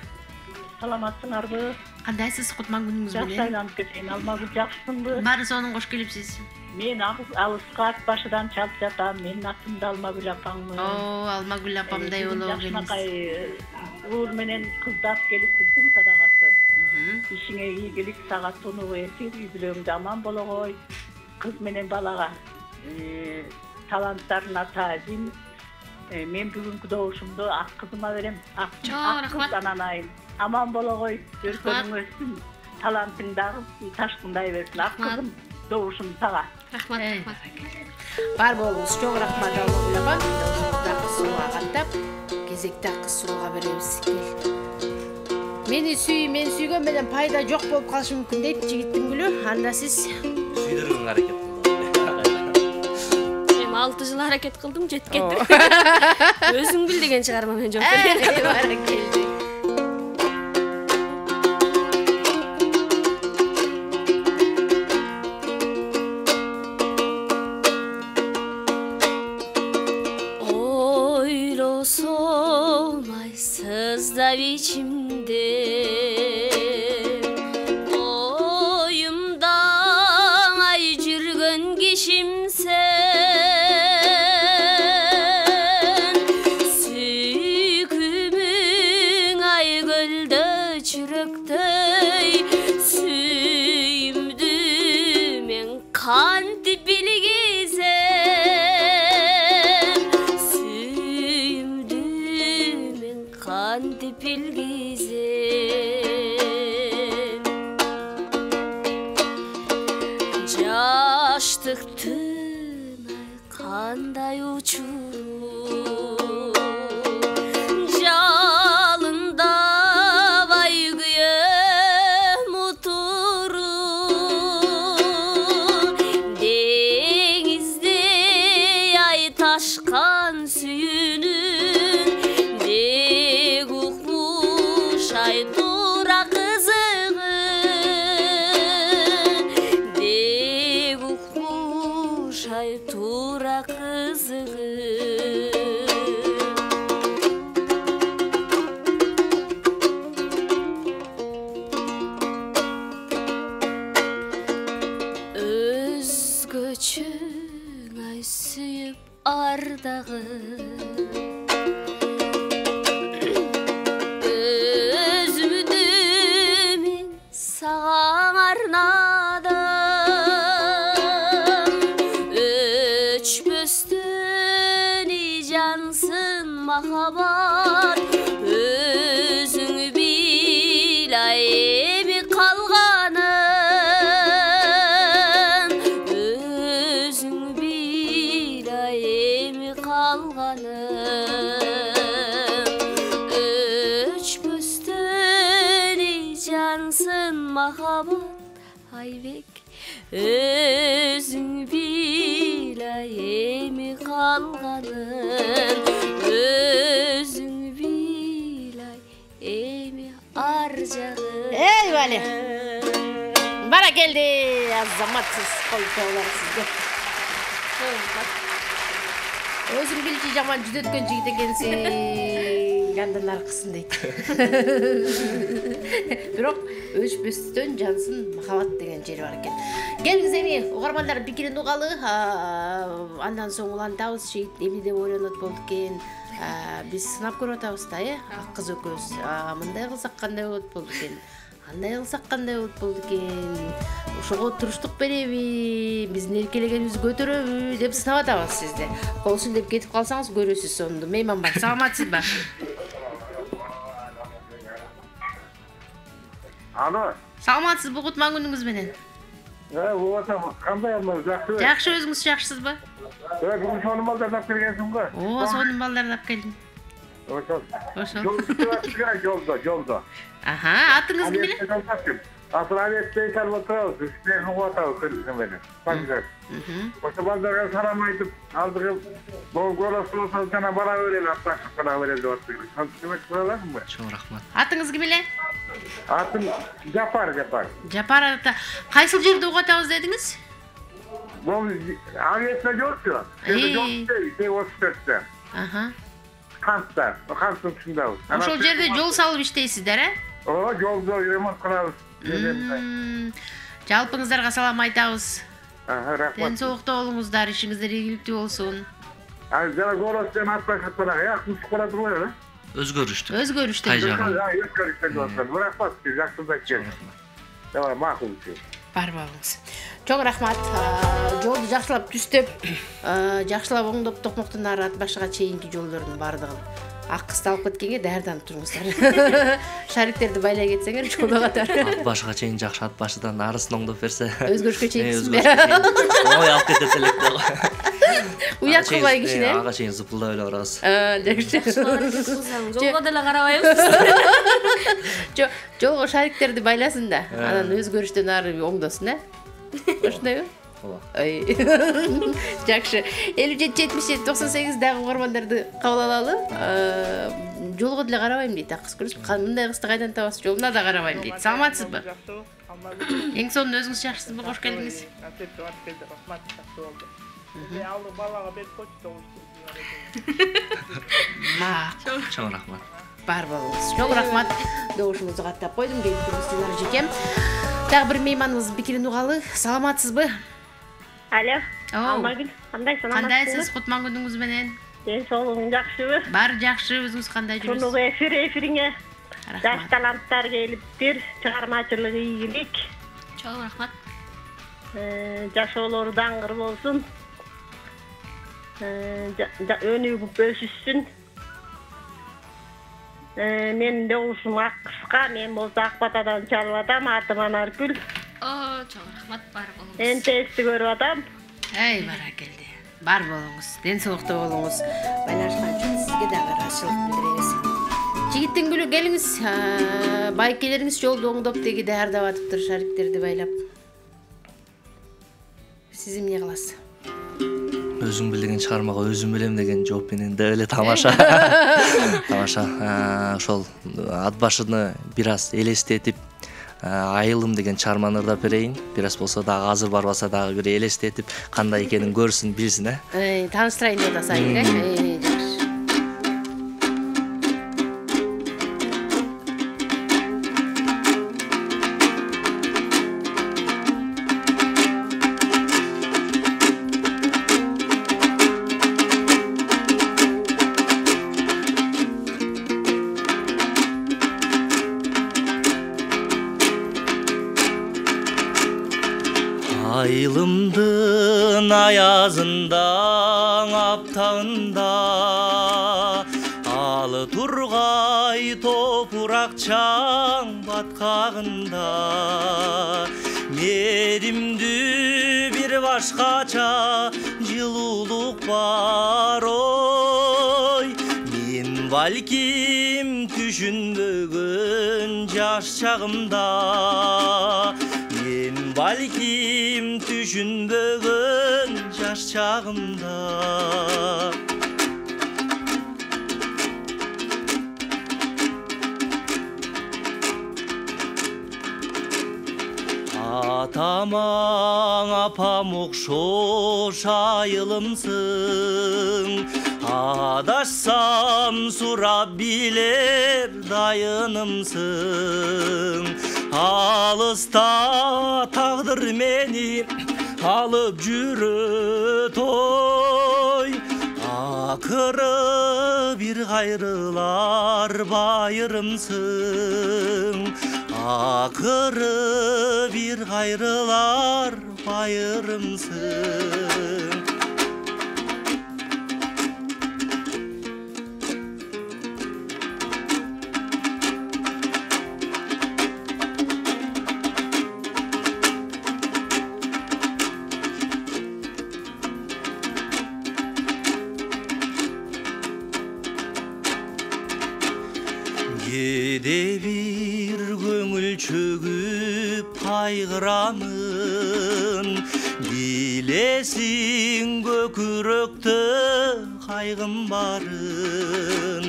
Саламатсыңарбы? Кандайсыз? Кутман күнүңүз менен. Жакшы айланып кетейин. Алмагүл жакшысыңбы? Баары сонун кош келипсиз. Мен алыска ат башыдан чалып жатам. Менин атым да Алмагүл апаңмын. Алмагүл апамдай болобу келиңиз. Жакшынакай уул менен кыздап келипсиң садагаты. Ишиңе ийгилик, сага тунук этип, үй бүлөңдү аман болгой. Кыз менен балага таланттарына таазим. Мен бүгүнкү добушумду ак кызыма берем. Ак кыз ананайын. Аман болгой, өркөнүң өссүн. Талантың дагы ташкындай берсин. Ак кызым, добушум сага. Рахмат. Бар болуңуз, чоң рахмат Алмагүл апа. Добушуңузду кызууга каттап, кезекте кыз сууга беребиз. Мени сүй, мен сүйгөн менен пайда жок болуп калышы мүмкүн дейт жигиттин гүлү. Анда сиз сүйдүргөнгө аракет кылдым. Эми 6 жыл аракет кылдым, жеткен. Өзүң бил деген чыгарма мен жооп берем. İçimde oyumda ay жүргөн kişimsen süykümün ay gölde çürüktey süyümdü men kandı bilgizem süyümdü men kandı bilgizem Jaştıktın ay kanday uçurup Jalında vay güyem oturup Denizde ay taşkan süyünün Deg ukmuş ay tura kızığın Deg ukmuş ay tura kızığın Özgöçün ay süyüp ardağın Mahabat özüng bilayemi kalganın özüng bilayemi kalganın Öç bösteni cansın mahabat Aybek özüng bilayemi kalganın Özün bilay emi arjağın Ey vali Bara geldi azamatsız koltuğlar sizde Özün bilci jaman жүдөткөн жигит экенсиң Gandan arkasın deyт Бирок өчпөстөн жансын махабат деген жери бар экен Келиңиз эми угармандар пикирин угалы андан соң улантабыз жигит эмне деп ойлонот болду экен биз сынап көрүп атабыз да ак кыз экөөбүз мындай кылсак кандай болот болду экен Кандай кылсак кандай болот экен? Ошого туруштук береби? Биздин эркелегенибизди көтөрөбү деп сынап атабыз сизди. Кол сүлдеп кетип калсаңыз көрөсүз сонду. Мейман бар. Саламатсызбы? Alo. Саламатсызбы? Кутман күнүңүз менен. Кандай алма жакшы? Жакшы, өзүңүз жакшысызбы? Бүгүн сонун балдарды алып келгенсиң го. О, сонун балдарды алып келдим. Ошол. Ошол. Жолдо. Аха, атыңыз ким эле? Асыраветтей салбатабыз, үстүнө куатабыз көлүнү менен. Баңгар. Ошо балдарга салам айтып, алдыгы болгорос болсо жана бара берели, атташып бара берели деп аттыгы. Кантип кылаларсыңбы? Чоң рахмат. Атыңыз ким эле? Атым Жапар. Жапар ата. Кайсыл жерде угатабыз дедиңиз? Бул авиация жокчу. Жок 34-те. Аха. Канттын ушундабыз. Ошол жерде жол салып иштейсиздер, э? Ооба, жолду ремонт кылабыз. Жалпыңыздарга салам айтабыз. Рахмат. Ден соолукта болуңуздар, ишиңиздер ийгиликтүү болсун. Жана горостен атпашат барак, якынча кыла турбайбы? Өзгөрүштү. Өзгөрүштү. Рахмат, жакшылап келдиң. Давай, макул. Бар болуңуз. Чоң рахмат. Жолду жакшылап түстөп, жакшылап оңдоп токмоктон ары ат башыга чейинки жолдордун бардыгын ак кызды алып кеткенге даярданып туруңуздар. Шариктерди байлай кетсеңер жолдо катар. Ат башыга чейин жакшы, ат башыдан арысын оңдоп берсе. Өзгөрүшкө чейинсизби? Ой, алып кетет элек деп. Уят кылбай кишине. Ага чейин зыпылдап эле барабыз. Жакшы. Жолго деле карабайбыз. Жолго шариктерди байласын да, анан өзгөрүштөн ары оңдосун, ошондойбу? Ооба. Жакшы. 57-77-98 дагы угармандарды кабыл алалы. Жолго деле карабайм дейт, кыз көрүп, мындай кызды кайдан табасыз? Жолуна да карабайм дейт. Саламатсызбы? Эң сонун өзүңүз жакшысызбы? Кош келдиңиз. Чоң рахмат. Бар болуңуз. Чоң рахмат. Добушуңузду каттап койдум. Келип туруңуздар жекем. Дагы бир мейманыбыздын пикирин угалы. Саламатсызбы? Алло. Алмагүл, кандайсың? Кандайсыз? Кутман күнүңүз менен. Ден соолугуң жакшыбы? Бар жакшы, өзүңүз кандай жүрөсүз? Сонугу эфириңе жаш таланттар келиптир, чыгармачылыгы ийгилик. Чоң рахмат. Жашоолору даңгыр болсун. Өнүгүп өсүшсүн. Мен добушум ак кыска, мен болсо Акбатадан чалып атам, атым Анаргүл. Чоң рахмат, бар болуңуз. НТСти көрүп атам. Эй, баракелде. Бар болуңуз. Ден соолукта болуңуз. Байлашкан үчүн сизге дагы ыраазычылык билдиребиз. Жигиттин гүлү келиңиз. Байкелериңиз жолду оңдоп деги даярдап атыптыр, шариктерди байлап. Сиз эмне кыласыз? Өзүң билген чыгармага өзүм билем деген жооп менен да эле тамаша. Тамаша. Ошол ат башыны бир аз элестетип, айылым деген чыгарманы ырдап берейин. Бир аз болсо дагы азыр барбаса дагы бир элестетип, кандай экенин көрсүн, билсин, Тааныштырайын деп атасың, Айылымдын аязында, аптагында, алы тургай топурак чаң баткагында, меримдүү бир башкача жылуулук бар, ой. Мен балким түшүнбөгөн жаш чагымда, балким түшүнбөгөн жаш чагымда. Атамаң апам окшош айылымсың, адашсам сурап билер дайынымсың. Алыста тагдыр мени алып жүрөт, ой. Akırı bir gayrılar bayırımsın. Akırı bir gayrılar bayırımsın. Gede bir göңүл çögüp kayгырамын, билесиң көкүрөктө кайгым барын.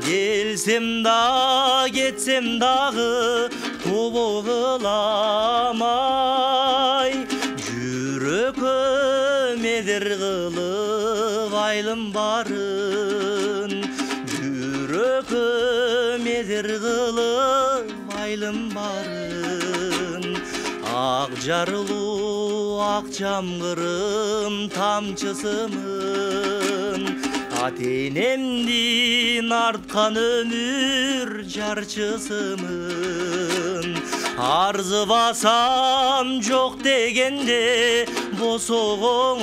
Келсем да кетсем дагы тобогуламай, жүрөккө медер кылып айлым барын. Жүрөккө медер кылып айлым барын. Ак жарылуу ак жамгырым тамчысымын. Ата-энемдин арткан өмүр жарчысымын. Арзыбасам жок дегенде босогоң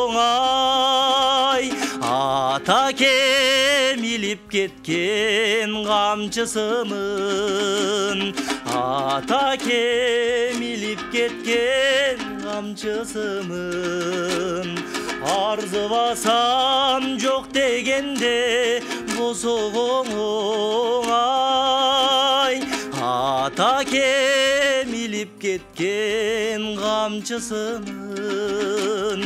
оңай. Ата кемилип кеткен камчысымын. Ата кемилип кеткен камчысымын. Арзыбасам жок дегенде босогоң оңай. Ата кемилип кеткен камчысымын.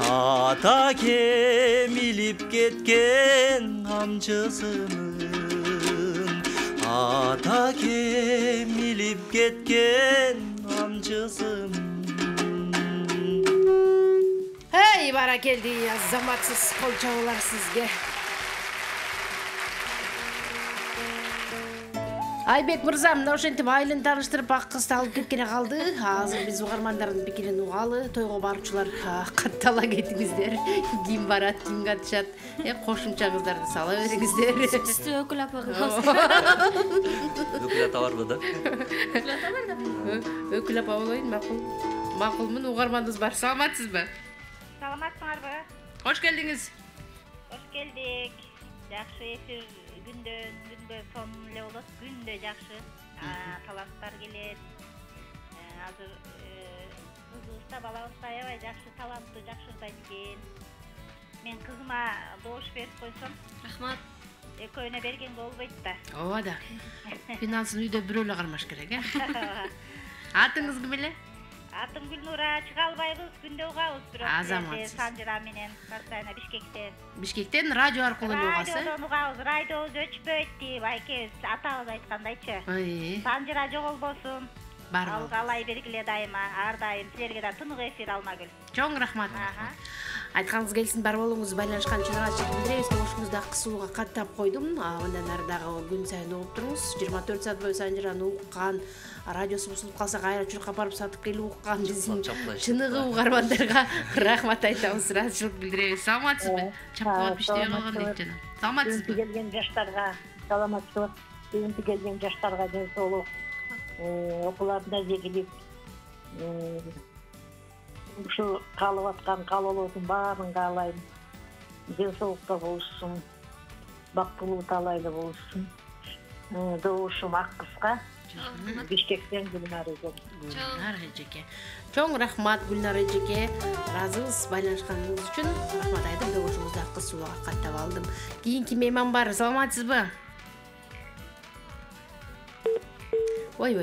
Ата кемилип кеткен камчысымын. Ата кемилип кеткен камчысымын. Hey, barakeldi, azamatsız kol çağılar sizge. Айбек мырза, мына ошентип айылын тааныштырып ак кызды алып кеткене калды. Азыр биз угармандардын пикирин угалы, тойго баруучулар каттала кетиңиздер. Ким барат, ким катышат, кошумча кыздарды сала бериңиздер. Сизди өкүл апа кылабыз. Өкүл ата барбы да? Өкүл апа болоюн, макул. Макулмун, угармандыбыз бар. Саламатсызбы? Саламатсыңарбы? Кош келдиңиз. Кош келдик. Жакшы эфир күндө сон эле болот. Күндө жакшы таланттар келет. Азыр кызыбызда балабызда аябай жакшы таланттуу, жакшы ырдайт экен. Мен кызыма добуш берип койсом. Рахмат. Экөөнө бергенге болбойт да. Ооба да. Финалсын үйдө бирөө эле кармаш керек, Атыңыз ким эле? Атым Гүлнура, чыга албайбыз, күндө угабыз бирок. Азаматсыз. Санжыра менен постоянно Бишкектен. Бишкектен радио аркылуу угасыз. Радиодон угабыз, радиобуз өчпөйт деп айкебиз атабыз айткандайчы. Санжыра жоголбосун. Алга алай бергиле дайыма, ар дайым силерге да тынык эфир Алмагүл. Чоң рахмат. Айтканыңыз келсин, бар болуңуз, байланышкан үчүн ыраазычылык билдиребиз. Кошуңузда кысууга каттап койдум. Андан ары дагы күн сайын угуп туруңуз. 24 саат бою Санжыраны уккан, радиосу бузулуп калса кайра чуркка барып сатып келип уккан биздин чыныгы угармандарга рахмат айтабыз, ыраазычылык билдиребиз. Саламатсызбы? Чапкалап иштебей калган дейт жана. Саламатсызбы? Келген жаштарга саламатчылык, келген жаштарга ден соолук, окууларында жегилип, ушу калып аткан каалоолордун баарын каалайм. Ден соолукта болушсун, бактылуу талайлы болушсун. Добушум ак кызга. Бишкектен Гүлнар эжеке. Гүлнар эжеке. Чоң рахмат Гүлнар эжеке. Ыраазыбыз байланышканыңыз үчүн. Рахмат айтып, добушуңузда кысууга каттап алдым. Кийинки мейман бар. Саламатсызбы? Ой.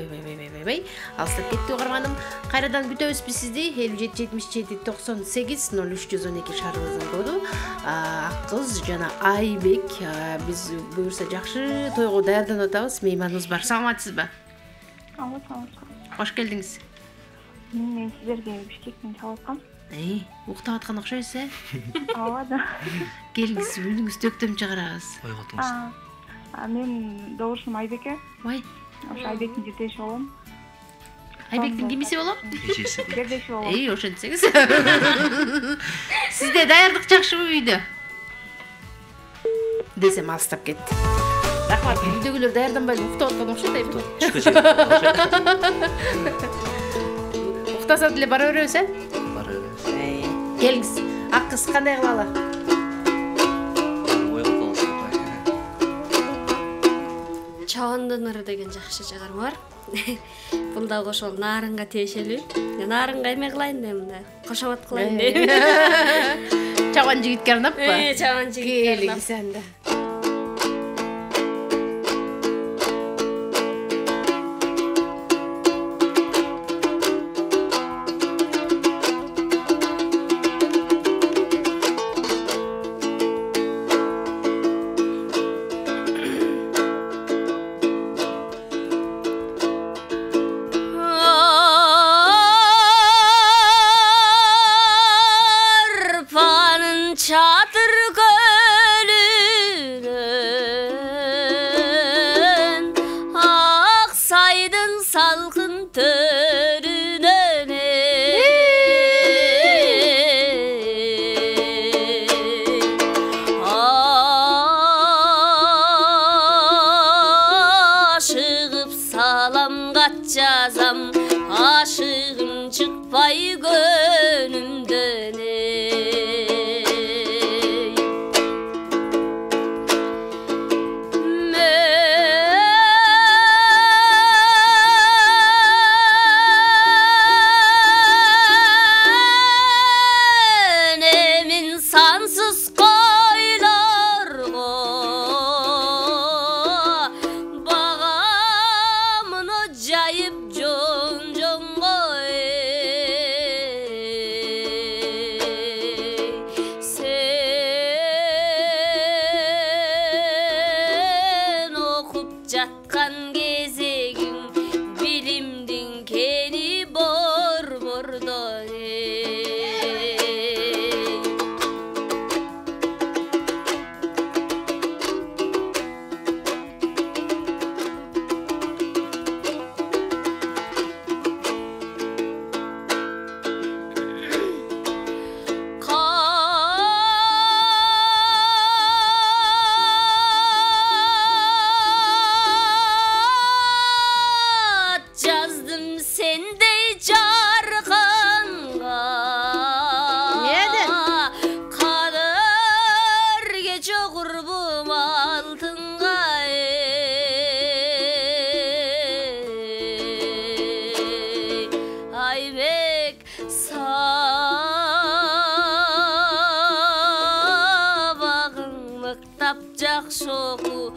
Алыстап кетти угарманым. Кайрадан күтөбүз биз сизди. 57-77-98-03-112 шаарыбыздын коду. Ак кыз жана Айбек биз буюрса жакшы тойго даярданып атабыз. Мейманыбыз бар. Саламатсызбы? Кош келдиңиз. Мен силерге Бишкектен чалып аткам. Уктап аткан окшойсуз, Ооба да. Келиңиз, үнүңүздү өктөм чыгарабыз. Ойготуңуз. Мен добушум Айбеке. Ой. Ошо Айбектин жетеши болом. Айбектин кимиси болом? Эжеси. Жердеши болом. Ошентсеңиз. Сизде даярдык жакшыбы үйдө? десем алыстап кетти. Рахмат, үйдөгүлөр даярданбай уктап аткан окшойт эми. Уктаса деле бара беребиз, Бара беребиз. Келиңиз. Акыз кандай кылалы? Чавандан ыры деген жакшы чыгарма бар. Бул да ошол нарынга тиешелүү. Нарынга эме кылайын дейм, мында кошомат кылайын дейм. Чаван жигитке арнаппы? Чаван жигитке арнап. Келиңиз анда. Çadır gölünün aksaydın salkın törünün aşığıp salam kaç yazam aşığım çıkpay gönlümden Şoku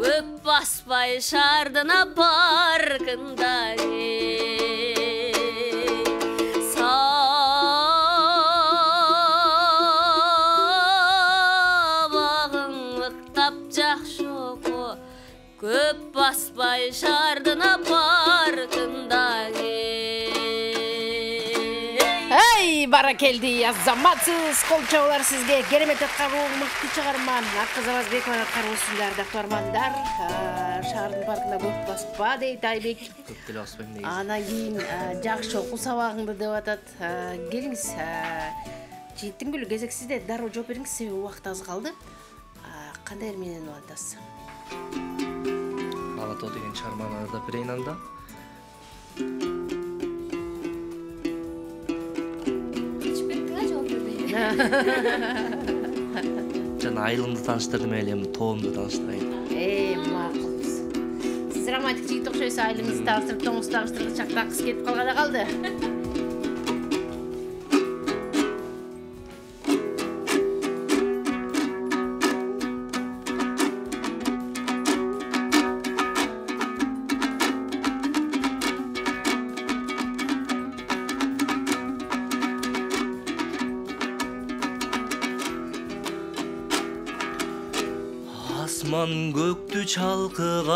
köp basbay şardına parkında sabahın mıktapcak şoku köp basbay şardına parkında Hey, barakeldi, azamatsыз кол чабуулар сизге. Керемет аткаруу, мыкты чыгарман. Акыз Абазбекова аткаруусунда ардактуу армандар. Шаардын паркында көп баспа дейт Айбек. Көп деле баспайм негизи. Анан кийин жакшы окуу сабагыңды деп атат. Келиңиз. Життин гүлү кезек сизде. Дароо жооп бериңиз, себеби убакыт аз калды. Кандай менен убадасыз? Алато деген чыгарманы ырдап берейин анда. Жана айылымды тааныштырдым эле, эми тоомду тааныштырайын. Макулбуз. Сиз романтик жигит окшойсуз, айылыңызды тааныштырып, тоңузду тааныштырган чакта кыз кетип калганда калды. Асман көктү чалкыган,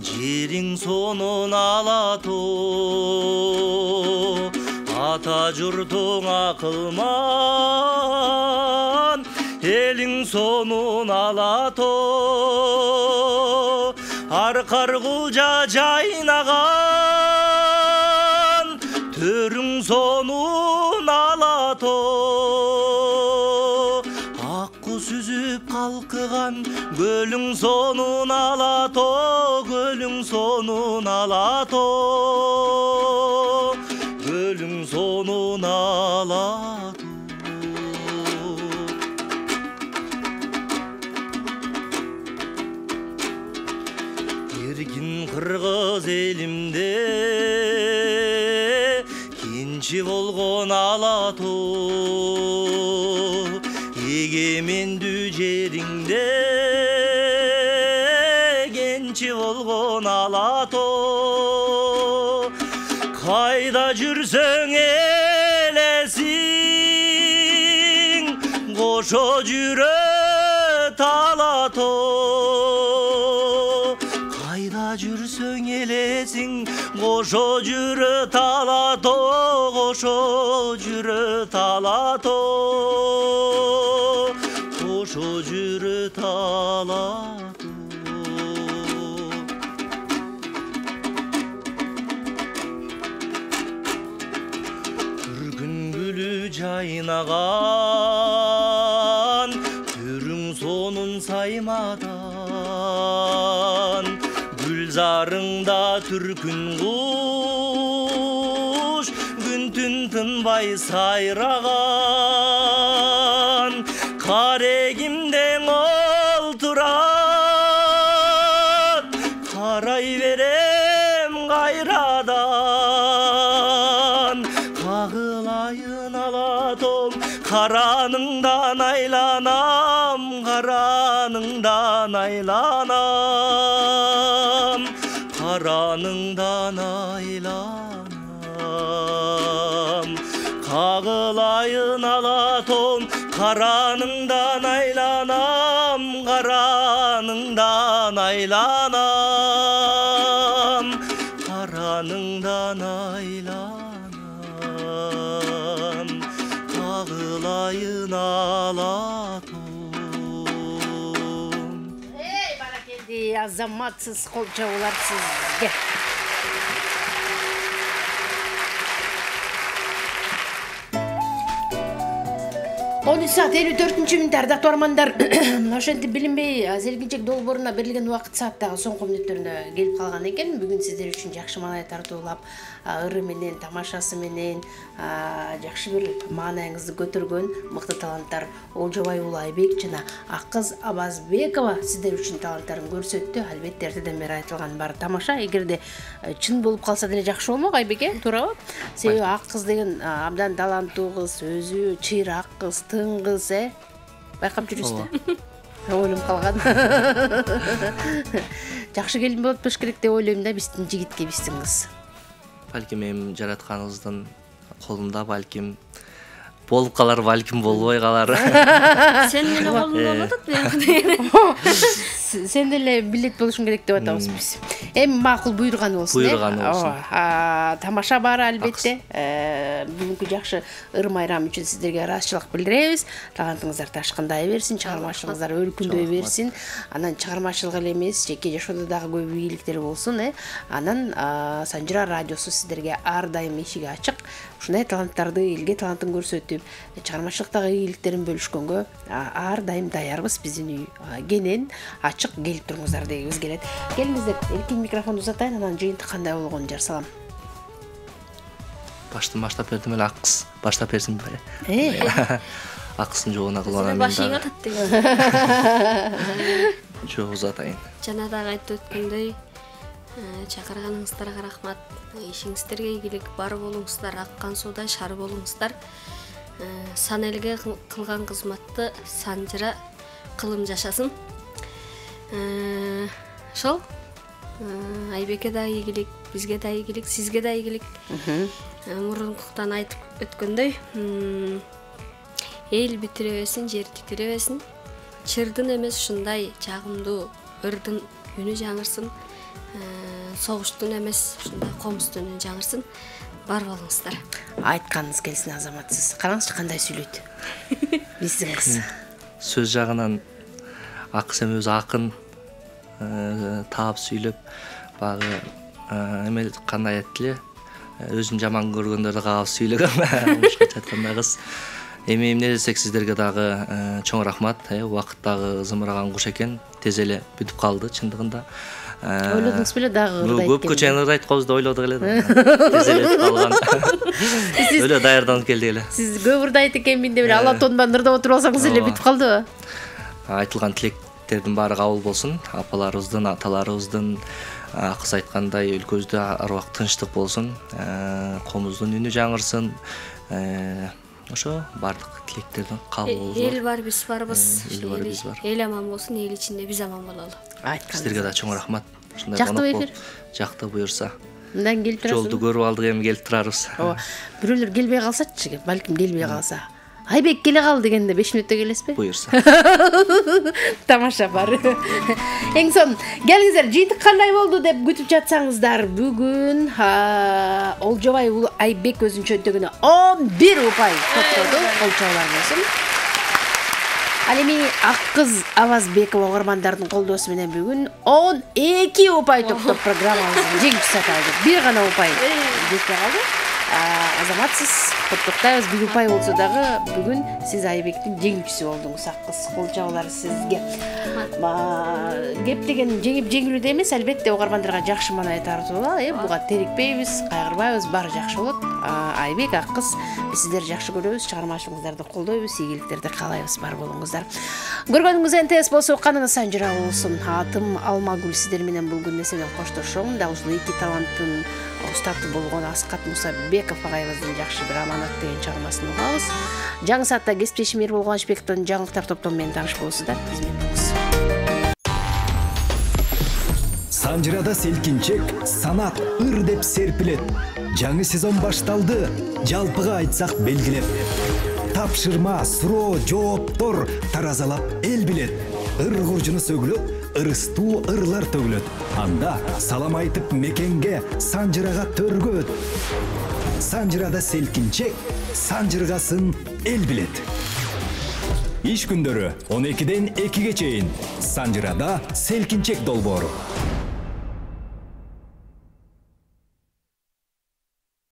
жериң сонун алатоо. Ата журтуң акылман, элиң сонун алатоо. Аркар кулжа жайнаган, төрүң сонун алатоо. өсүп калкыган көлүң сонун алато, көлүң сонун алато, көлүң сонун алато. Эркин кыргыз элимде кинчи болгон алато, эгемендүү жериңде кенчи болгон алато. Кайда жүрсөң элесиң, кошо жүрөт алато. Кайда жүрсөң элесиң, кошо жүрөт алато, кошо жүрөт алато, кошо жүрөт алато. Түргүн гүлү жайнаган, түрүң сонун саймадан, гүлзарыңда түркүн куш, күн түн тынбай сайраган. Карегимдең олтурат, карай берем кайрадан. Кагылайын алатом, караныңдан айланам, караныңдан айланам, караныңдан айланам. Кагылайын алатом, караныңдан айланам, караныңдан айланам, караныңдан айланам. Кагылайын алатом. Баракелди, азаматсыз, кол жабуулар сизге. 13 saat 54 минут ардактуу армандар. Ошентип билинбей Селкинчек долбооруна берилген убакыт сааттагы соңку мүнөттөрүнө келип калган экен. Бүгүн сиздер үчүн жакшы маанай тартуулап, ыры менен, тамашасы менен жакшы бир маанайыңызды көтөргөн мыкты таланттар Олжобай уулу Айбек жана ак кыз Абазбекова сиздер үчүн таланттарын көрсөттү. Албетте эртеден бери айтылган баары тамаша. Эгерде чын болуп калса деле жакшы болмок, Айбек, туурабы? Себеби ак кыз деген абдан таланттуу кыз, өзү чыйрак кыз, тың кыз, байкап жүрүсүз да. Ойлоп калган. Жакшы келин болуп туруш керек деп ойлойм да, биздин жигитке, биздин кыз. Балким эми жаратканыбыздын колунда, балким болуп калар, балким болбой калар. Сен менен колуңда болот деген. Сен деле билет болушуң керек деп атабыз биз. Эми макул буйруган болсун. Буйруган болсун. Тамаша бар албетте. Бүгүнкү жакшы ыр майрам үчүн сиздерге ыраазычылык билдиребиз. Талантыңыздар ташкындай берсин, чыгармачылыгыңыздар өркүндөй берсин. Анан чыгармачылык эле эмес, жеке жашоодо дагы көп ийгиликтер болсун. Анан Санжыра радиосу сиздерге ар дайым эшиги ачык. Ушундай таланттарды, элге талантын көрсөтүп, чыгармачылыктагы ийгиликтерин бөлүшкөнгө ар дайым даярбыз. Биздин үй кенен, ачык, келип туруңуздар дегибиз келет. Келиңиздер, эркин микрофонду узатайын, анан жыйынтык кандай болгонун жар салам. Баштап бердим эле, ак кыз баштап берсин беле. Ак кыздын жоогуна кылган башыңа тат деген. Жок, узатайын. Жана дагы айтып өткөндөй, чакырганыңыздарга рахмат. Ишиңиздерге ийгилик, бар болуңуздар, аккан суудай шар болуңуздар. Сан элге кылган кызматты Санжыра кылым жашасын. Ошол Айбекке да ийгилик, бизге да ийгилик, сизге да ийгилик. Мурункуктан айтып өткөндөй, эл бүтүрөбесин, жер титиребесин. Чырдын эмес ушундай жагымдуу ырдын үнү жаңырсын. Согуштун эмес ушундай комуздун үнү жаңырсын. Бар болуңуздар. Айтканыңыз келсин, азаматсыз. Караңызчы кандай сүйлөйт. Биздин кыз. Сөз жагынан ак кыз эми өзү акын таап сүйлөп, багы эме кандай айттыле, өзүн жаман көргөндөрдү каап сүйлөгөн. Башкача айтканда кыз Эми эмне десек сиздерге дагы чоң рахмат. Убакыт дагы ызымыраган куш экен. Тез эле бүтүп калды чындыгында. Ойлодуңуз беле дагы ырдайт. Көпкө чейин ырдайт коз деп ойлодук эле. Тез эле бүтүп калган. Өлө даярданып келди эле. Сиз көп ырдайт экенмин деп эле алатондан ырдап отуруп алсаңыз эле бүтүп калдыбы? Айтылган тилектердин баары кабыл болсун. Апаларыбыздын, аталарыбыздын кыз айткандай өлкөбүздө арбак тынчтык болсун. Комуздун үнү жаңырсын. Ошо бардык тилектердин кабыл болсун. Эл бар, биз барбыз. Эл бар, биз бар. Эл аман болсун, эл ичинде биз аман бололу. Сиздерге да чоң рахмат. Жактыбы эфир? Жакты буюрса. Мындан келип турасызбы? Жолду көрүп алдык, эми келип турарбыз. Ооба. Бирөөлөр келбей калсачы, балким келбей калса. Айбек келе кал дегенде 5 мүнөттө келесизби? Буюрса. Тамаша бар. Эң сон, келиңиздер, жыйынтык кандай болду деп күтүп жатсаңыздар, бүгүн Олжобай уулу Айбек өзүнүн чөнтөгүнө 11 упай топтоду, кол чабуулар болсун. Ал эми ак кыз Авазбекова угармандардын колдоосу менен бүгүн 12 упай топтоп программабыздын жеңүүчүсү аталды. Бир гана упай жетпей калды. Азаматсыз коттуктайбыз, бир упай болсо дагы бүгүн сиз Айбектин жеңүүчүсү болдуңуз. Ак кыз, кол чабуулар сизге. Кеп деген жеңип жеңилүүдө эмес, албетте угармандарга жакшы маанай тартуула, буга терикпейбиз, кайгырбайбыз, баары жакшы болот. Айбек, ак кыз, биз сиздерди жакшы көрөбүз, чыгармачылыгыңыздарды колдойбуз, ийгиликтерди каалайбыз, бар болуңуздар. Көргөнүңүз НТС болсо каныңыз санжыра болсун. Атым Алмагүл, сиздер менен бул күн эсенен коштошом. Дал ушул эки таланттын устаты болгон Аскат Мусабеков агайыбыздын жакшы бир аманат деген чыгармасын угабыз. Жаңы саатта кесиптешим Эрбол Кубанычбековдун жаңылыктар топтому менен тааныш болосуздар. Биз менен болуңуз. Санжырада селкинчек, санат ыр деп серпилет. Жаңы сезон башталды, жалпыга айтсак белгилеп. Тапшырма, суроо, жооптор таразалап эл билет. Ыр куржуну сөгүлөт, ырыстуу ырлар төгүлөт. Анда салам айтып мекенге, санжырага төргөт. Санжырада селкинчек, санжыргасын эл билет. Иш күндөрү 12-ден 2-ге чейин Санжырада селкинчек долбоору.